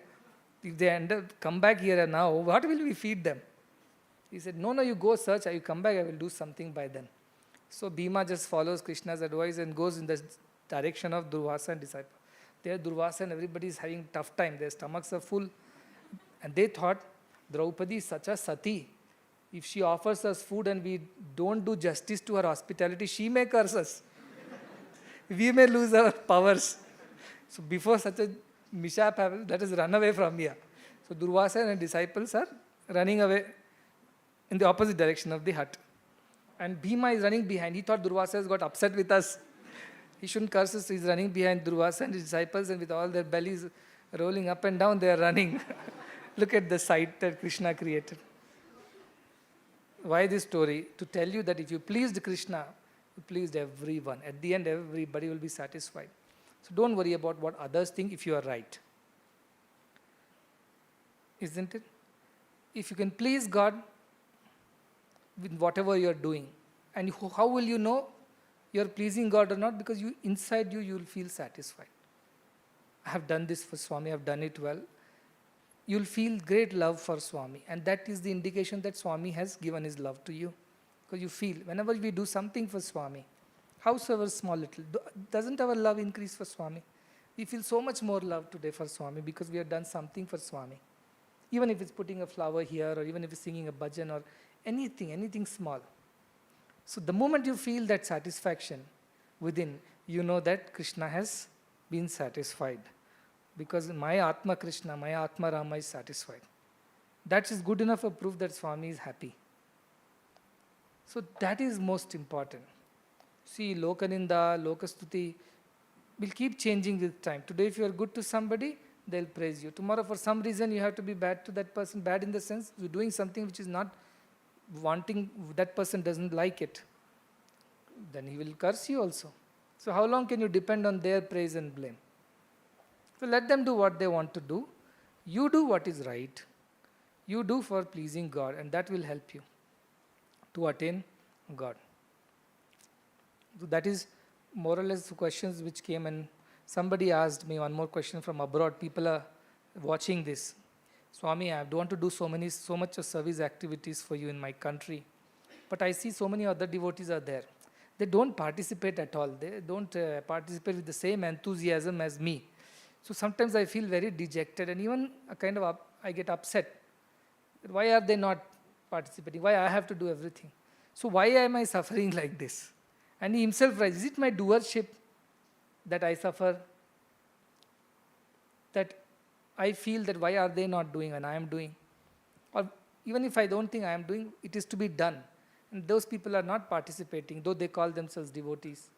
If they come back here now, what will we feed them? He said, no, you go search, you come back, I will do something by then. So Bhima just follows Krishna's advice and goes in the direction of Durvasa and disciples. There Durvasa and everybody is having tough time, their stomachs are full. And they thought, Draupadi is such a sati. If she offers us food and we don't do justice to her hospitality, she may curse us. We may lose our powers. So before such a mishap happens, let us run away from here. So Durvasa and his disciples are running away in the opposite direction of the hut. And Bhima is running behind. He thought Durvasa has got upset with us. He shouldn't curse us. He's running behind Durvasa and his disciples, and with all their bellies rolling up and down, they are running. Look at the sight that Krishna created. Why this story? To tell you that if you pleased Krishna, you pleased everyone. At the end, everybody will be satisfied. So don't worry about what others think if you are right. Isn't it? If you can please God with whatever you are doing, and how will you know you are pleasing God or not? Because inside you will feel satisfied. I have done this for Swami, I have done it well. You will feel great love for Swami, and that is the indication that Swami has given his love to you. Because you feel, whenever we do something for Swami, howsoever small little, doesn't our love increase for Swami? We feel so much more love today for Swami because we have done something for Swami. Even if it's putting a flower here, or even if it's singing a bhajan, or anything small. So the moment you feel that satisfaction within, you know that Krishna has been satisfied. Because my Atma Krishna, my Atma Rama is satisfied. That is good enough a proof that Swami is happy. So that is most important. See, Lokaninda, Lokastuti will keep changing with time. Today if you are good to somebody, they'll praise you. Tomorrow for some reason you have to be bad to that person. Bad in the sense you're doing something which is not wanting, that person doesn't like it. Then he will curse you also. So how long can you depend on their praise and blame? So let them do what they want to do. You do what is right. You do for pleasing God, and that will help you to attain God. So that is more or less the questions which came, and somebody asked me one more question from abroad. People are watching this. Swami, I don't want to do so much of service activities for you in my country, but I see so many other devotees are there. They don't participate at all. They don't participate with the same enthusiasm as me. So sometimes I feel very dejected, and even I get upset. Why are they not participating? Why I have to do everything? So why am I suffering like this? And he himself writes, is it my doership that I suffer? That I feel that why are they not doing and I am doing? Or even if I don't think I am doing, it is to be done. And those people are not participating, though they call themselves devotees.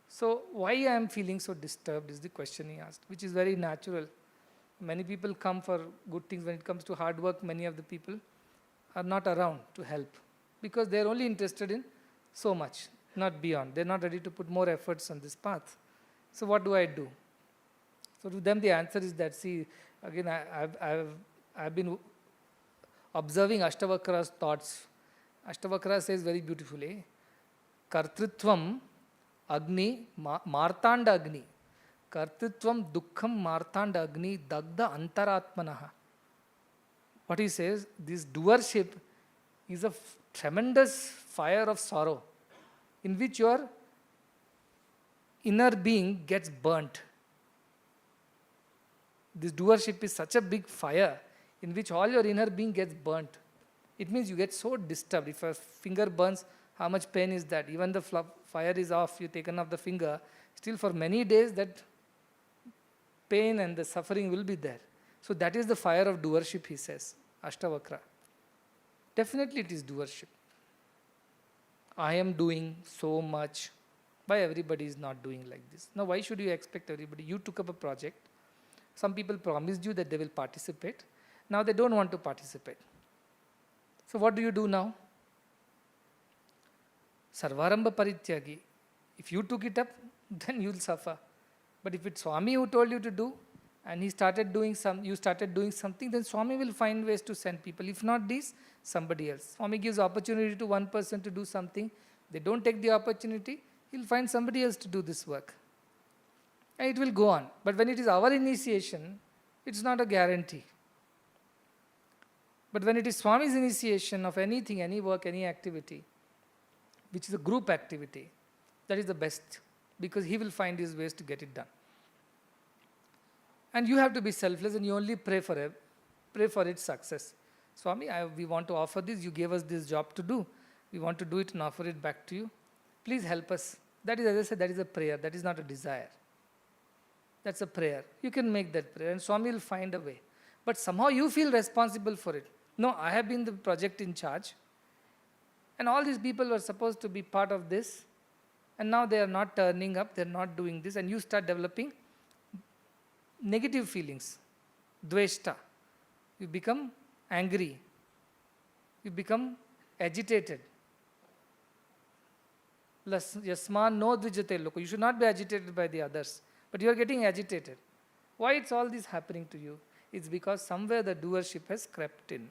So why I am feeling so disturbed is the question he asked, which is very natural. Many people come for good things. When it comes to hard work, many of the people are not around to help because they are only interested in so much, not beyond. They are not ready to put more efforts on this path. So what do I do? So to them the answer is that, see, again I've been observing Ashtavakra's thoughts. Ashtavakra says very beautifully, Kartritvam Agni Martanda Agni. Kartritvam Dukkham Martanda Agni Dagda Antaratmanaha. What he says, this doership is a tremendous fire of sorrow in which your inner being gets burnt. This doership is such a big fire in which all your inner being gets burnt. It means you get so disturbed. If a finger burns, how much pain is that? Even the fire is off, you've taken off the finger, still for many days that pain and the suffering will be there. So that is the fire of doership, he says, Ashtavakra. Definitely it is doership. I am doing so much. Why everybody is not doing like this? Now why should you expect everybody? You took up a project. Some people promised you that they will participate. Now they don't want to participate. So what do you do now? Sarvarambha Parityagi. If you took it up, then you will suffer. But if it's Swami who told you to do, and you started doing something, then Swami will find ways to send people. If not this, somebody else. Swami gives opportunity to one person to do something. They don't take the opportunity, he'll find somebody else to do this work. And it will go on. But when it is our initiation, it's not a guarantee. But when it is Swami's initiation of anything, any work, any activity, which is a group activity, that is the best, because he will find his ways to get it done. And you have to be selfless, and you only pray for pray for its success. Swami, we want to offer this. You gave us this job to do. We want to do it and offer it back to you. Please help us. That is, as I said, that is a prayer. That is not a desire. That's a prayer. You can make that prayer and Swami will find a way. But somehow you feel responsible for it. No, I have been the project in charge. And all these people were supposed to be part of this. And now they are not turning up, they are not doing this. And you start developing negative feelings. Dveshta. You become angry. You become agitated. Yasman no dvijate loko. You should not be agitated by the others. But you are getting agitated. Why it's all this happening to you? It's because somewhere the doership has crept in.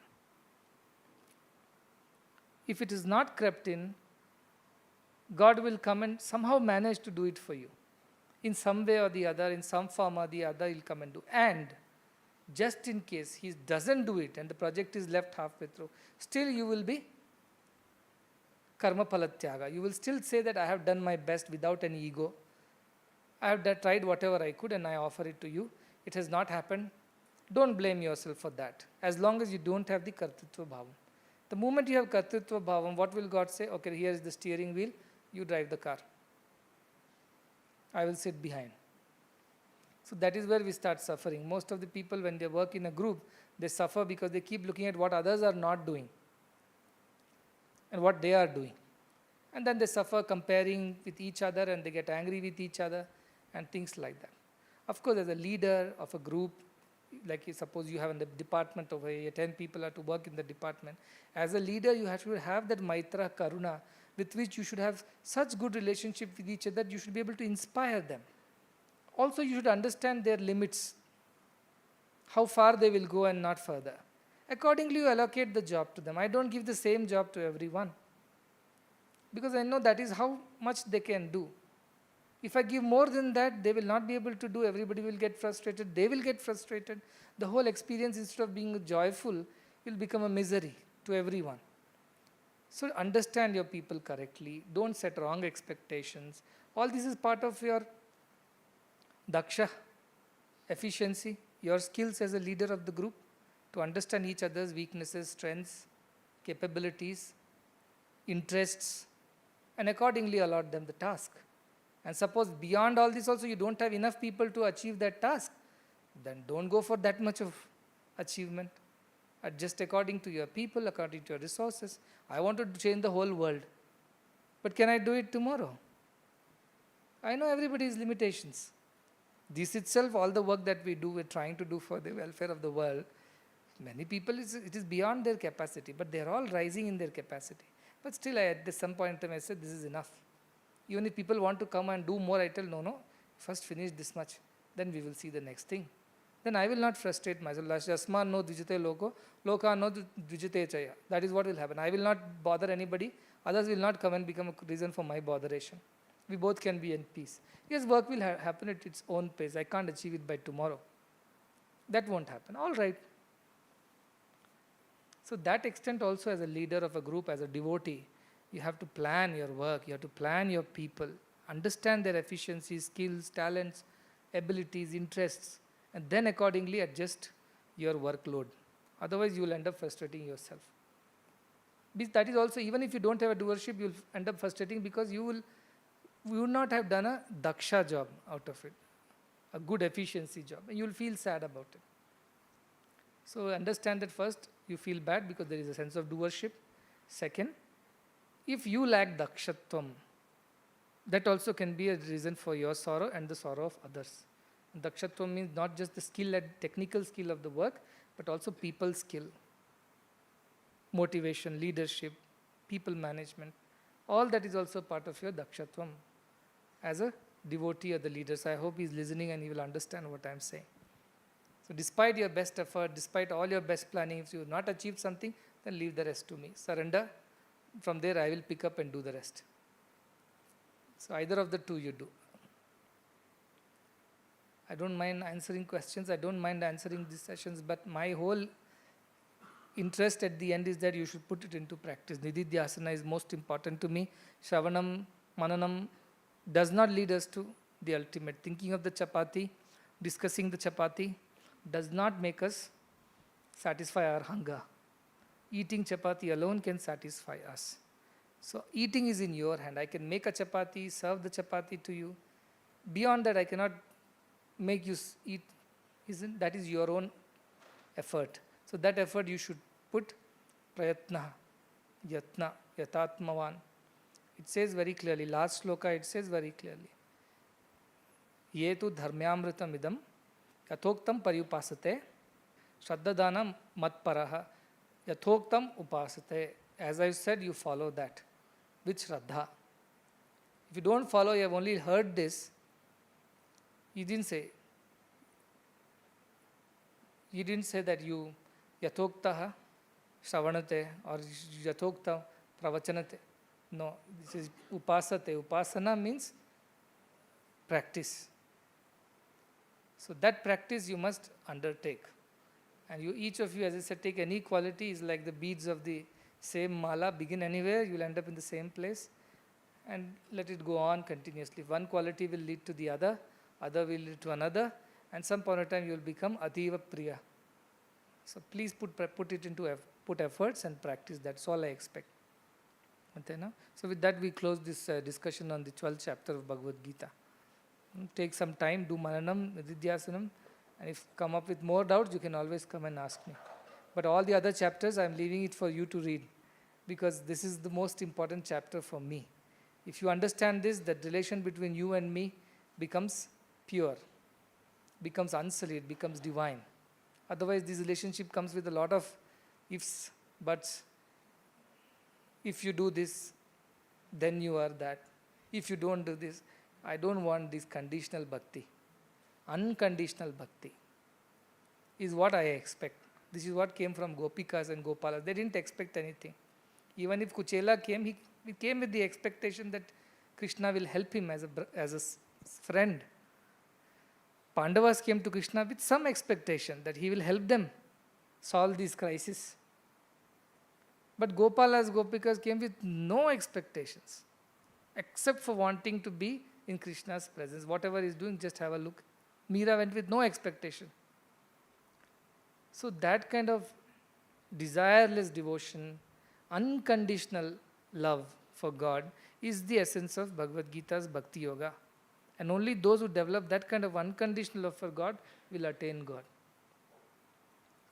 If it is not crept in, God will come and somehow manage to do it for you. In some way or the other, in some form or the other, He'll come and do. And just in case He doesn't do it and the project is left halfway through, still you will be karma palatyaga. You will still say that I have done my best without any ego. I have tried whatever I could and I offer it to you. It has not happened. Don't blame yourself for that. As long as you don't have the kartritva bhavam. The moment you have kartritva bhavam, what will God say? Okay, here is the steering wheel. You drive the car. I will sit behind. So that is where we start suffering. Most of the people, when they work in a group, they suffer because they keep looking at what others are not doing and what they are doing. And then they suffer comparing with each other and they get angry with each other and things like that. Of course, as a leader of a group, like suppose you have in the department over here, 10 people are to work in the department. As a leader, you have to have that maitra, karuna, with which you should have such good relationship with each other that you should be able to inspire them. Also, you should understand their limits, how far they will go and not further. Accordingly, you allocate the job to them. I don't give the same job to everyone because I know that is how much they can do. If I give more than that, they will not be able to do. Everybody will get frustrated. They will get frustrated. The whole experience, instead of being joyful, will become a misery to everyone. So understand your people correctly. Don't set wrong expectations. All this is part of your daksha, efficiency, your skills as a leader of the group, to understand each other's weaknesses, strengths, capabilities, interests, and accordingly allot them the task. And suppose beyond all this also you don't have enough people to achieve that task, then don't go for that much of achievement. Adjust according to your people, according to your resources. I want to change the whole world. But can I do it tomorrow? I know everybody's limitations. This itself, all the work that we do, we're trying to do for the welfare of the world, many people, it is beyond their capacity, but they're all rising in their capacity. But still, at some point in time, I said, this is enough. Even if people want to come and do more, I tell, no, first finish this much, then we will see the next thing. Then I will not frustrate myself. Yasman no dvijate loko, loka no dvijate chaya. That is what will happen. I will not bother anybody. Others will not come and become a reason for my botheration. We both can be in peace. Yes, work will happen at its own pace. I can't achieve it by tomorrow. That won't happen. All right. So that extent also, as a leader of a group, as a devotee, you have to plan your work, you have to plan your people, understand their efficiencies, skills, talents, abilities, interests, and then accordingly adjust your workload. Otherwise, you will end up frustrating yourself. That is also, even if you don't have a doership, you will end up frustrating because you will not have done a daksha job out of it, a good efficiency job, and you will feel sad about it. So understand that first, you feel bad because there is a sense of doership. Second, if you lack dakshatvam, that also can be a reason for your sorrow and the sorrow of others. Dakshatvam means not just the skill and technical skill of the work, but also people skill, motivation, leadership, people management. All that is also part of your dakshatvam as a devotee of the leaders. I hope he is listening and he will understand what I am saying. So despite your best effort, despite all your best planning, if you have not achieved something, then leave the rest to me. Surrender. From there I will pick up and do the rest. So either of the two you do. I don't mind answering questions, I don't mind answering these sessions, but my whole interest at the end is that you should put it into practice. Nididhyasana is most important to me. Shravanam, Mananam does not lead us to the ultimate. Thinking of the chapati, discussing the chapati, does not make us satisfy our hunger. Eating chapati alone can satisfy us. So eating is in your hand. I can make a chapati, serve the chapati to you. Beyond that, I cannot make you eat. Isn't that is your own effort? So that effort you should put prayatna, yatna, yatatmavan. It says very clearly, last sloka it says very clearly. Ye tu dharmyamritam idam yathoktam paryupasate shraddadana matparaha yathoktam upasate. As I said, you follow that with shraddha. If you don't follow, you have only heard this. He didn't say that you yathoktaha shravanate or yathokta pravachanate. No, this is upasate. Upasana means practice. So that practice you must undertake. And you, each of you, as I said, take any quality, is like the beads of the same mala, begin anywhere, you will end up in the same place, and let it go on continuously. One quality will lead to the other will lead to another, and some point of time you will become ativa priya. So please put it into put efforts and practice. That's all I expect. So with that we close this discussion on the 12th chapter of Bhagavad Gita. Take some time, do mananam, nididhyasanam, and if come up with more doubts, you can always come and ask me. But all the other chapters, I am leaving it for you to read, because this is the most important chapter for me. If you understand this, that relation between you and me becomes pure, becomes unsullied, becomes divine. Otherwise, this relationship comes with a lot of ifs, buts. If you do this, then you are that. If you don't do this, I don't want this conditional bhakti. Unconditional bhakti is what I expect. This is what came from Gopikas and Gopalas. They didn't expect anything. Even if Kuchela came, he came with the expectation that Krishna will help him as a friend. Pandavas came to Krishna with some expectation that he will help them solve this crisis. But Gopalas, Gopikas came with no expectations, except for wanting to be in Krishna's presence. Whatever he is doing, just have a look. Meera went with no expectation. So that kind of desireless devotion, unconditional love for God is the essence of Bhagavad Gita's Bhakti Yoga. And only those who develop that kind of unconditional love for God will attain God.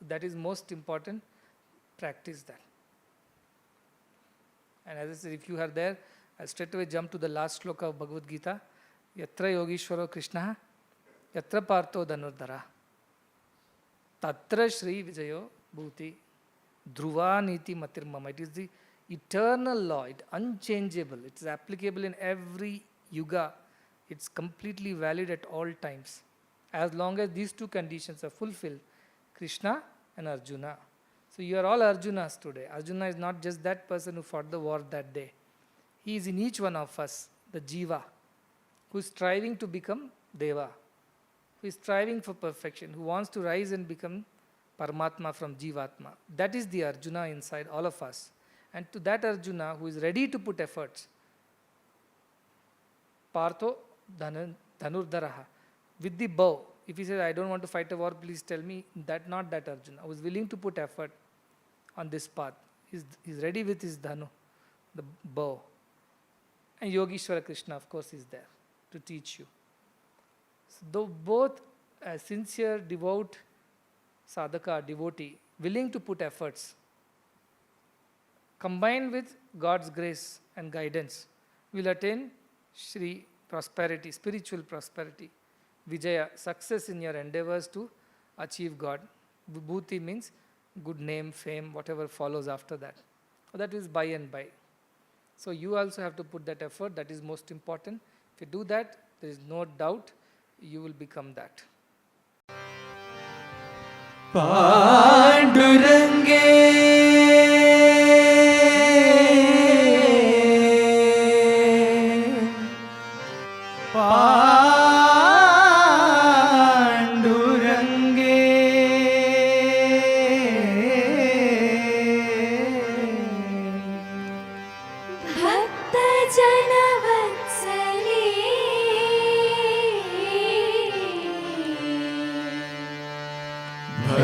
That is most important. Practice that. And as I said, if you are there, I'll straight away jump to the last sloka of Bhagavad Gita. Yatra Yogishwaro Krishna, Yatra Partho Dhanurdhara, Tatra Shri Vijayo Bhuti, Dhruva Niti Matirmama. It is the eternal law, it's unchangeable, it is applicable in every yuga, it's completely valid at all times. As long as these two conditions are fulfilled, Krishna and Arjuna. So you are all Arjunas today. Arjuna is not just that person who fought the war that day. He is in each one of us, the Jiva, who is striving to become Deva, who is striving for perfection, who wants to rise and become Paramatma from Jivatma. That is the Arjuna inside all of us. And to that Arjuna who is ready to put efforts, Partho Dhanurdharaha, with the bow. If he says, I don't want to fight a war, please tell me, not that Arjuna, who is willing to put effort on this path. He's ready with his dhanu, the bow. And Yogishwara Krishna, of course, is there to teach you. So though both a sincere, devout sadhaka, devotee, willing to put efforts, combined with God's grace and guidance, will attain Shri prosperity, spiritual prosperity, Vijaya, success in your endeavors to achieve God. Vibhuti means good name, fame, whatever follows after that. That is by and by. So you also have to put that effort, that is most important. If you do that, there is no doubt you will become that. Pandurange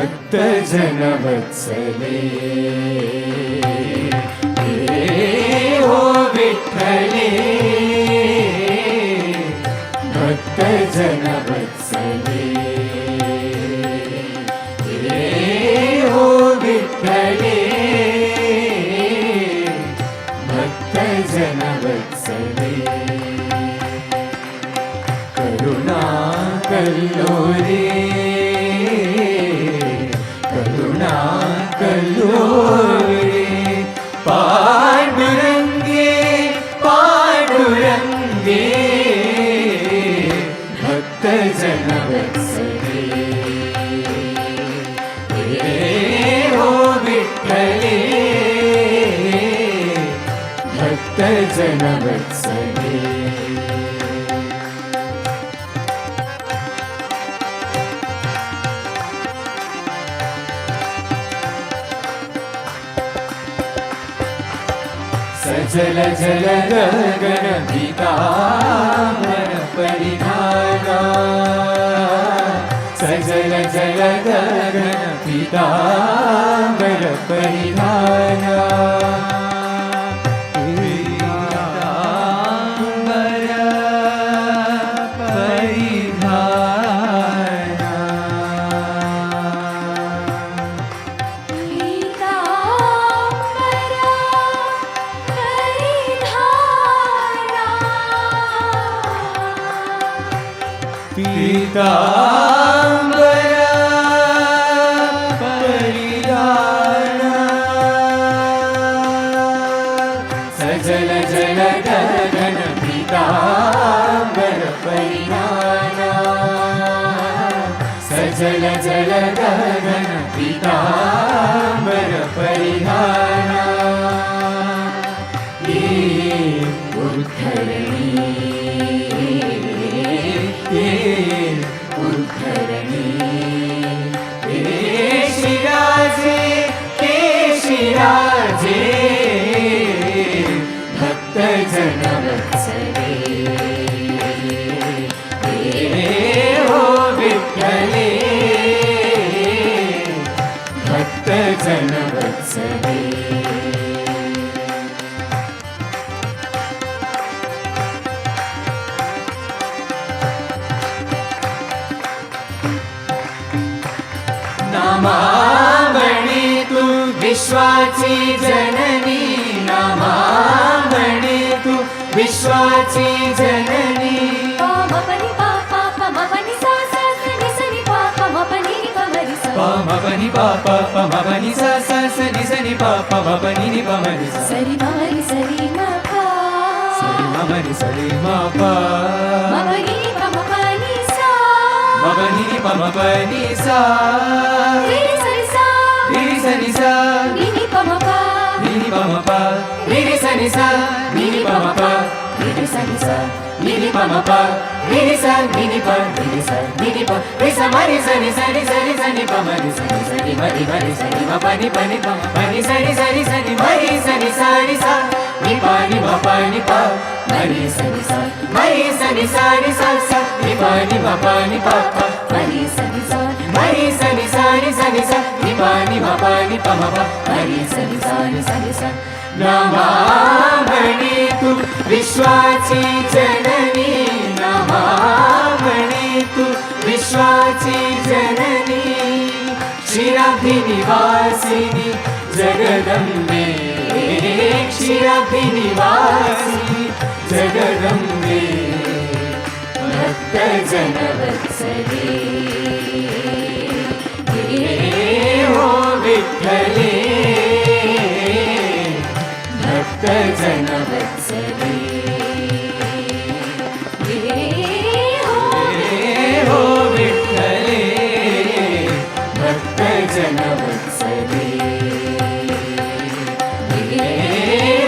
भक्तजनवत्सले हो विठ्ठले भक्तजनवत्सले हो विठ्ठले भक्तजनवत्सले करुणा कल्लोरे करुणा कल्लोरे पांडुरंगे पांडुरंगे भक्तजनवत्सले हो विठ्ठले भक्तजनवत्सले सजल जल गगन पीतांबर परिधाना सजल जल गगन पीतांबर परिधाना पीतांबर परिधाना पीतांबर परिधाना सजल जल गगन पीतांबर परिधाना सजल जल गगन पीतांबर परिधाना ये उद्धरणी उद्धरणी केशिराजे केशिराजे भक्तजनवत्सले हो विठ्ठले भक्तजनवत्सले नामामणी तू विश्वाची जननी नामामणी तू विश्वाची जननी पामपनि पापा पमपनि सा सा नि सनि पापा मपनि पमरि सा पामपनि पापा पमपनि सा सा नि सनि पापा मपनि नि पमरि सा सरि मरि सरि मपा सरि ममरि सरि मपा मपनि पमपनि सा मपनि नि पमपनि सा रि सरि सा रि सनि सा नि पमपा रि पमपा रि सनि सा रि पमपा रि सनि सा रि पमपा रि सा रि प रि सा रि प रि सा मरि सनि सरि सरि सनि पमरि सनि सरि मरि मरि सनि मपनि पनि पमपनि सरि सरि सनि मरि सनि सरि सा नि पनि मपनि प मरि सनि सा मरि सनि सरि सा सा नि पनि मपनि प मरि सनि सा मरि सनि सरि सनि सा नि पनि मपनि प म मरि सनि सरि सनि सा नामामणी तू विश्वाची जननी नामामणी तू विश्वाची जननी क्षीराब्धिनिवासिनी जगदम्बे क्षीराब्धिनिवासिनी जगदम्बे भक्तजनवत्सले हो विठ्ठले भक्तजनवत्सले हो विठ्ठले भक्तजनवत्सले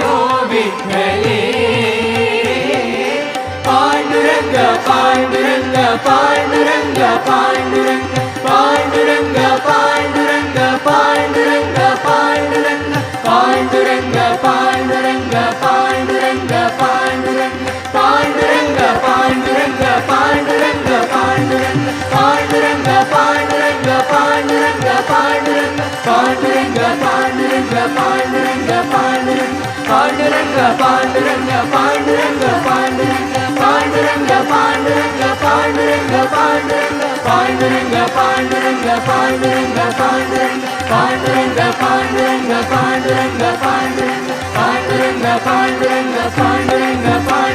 हो विठ्ठले Pandurang Pandurang Pandurang Pandurang Pandurang Pandurang Pandurang Pandurang Pandurang Pandurang Pandurang Pandurang Pandurang Pandurang Pandurang Pandurang Pandurang Pandurang Pandurang Panduranga Panduranga Panduranga Panduranga Panduranga Panduranga Panduranga Panduranga Panduranga Panduranga Panduranga Panduranga Panduranga Panduranga Panduranga Panduranga Panduranga Panduranga Panduranga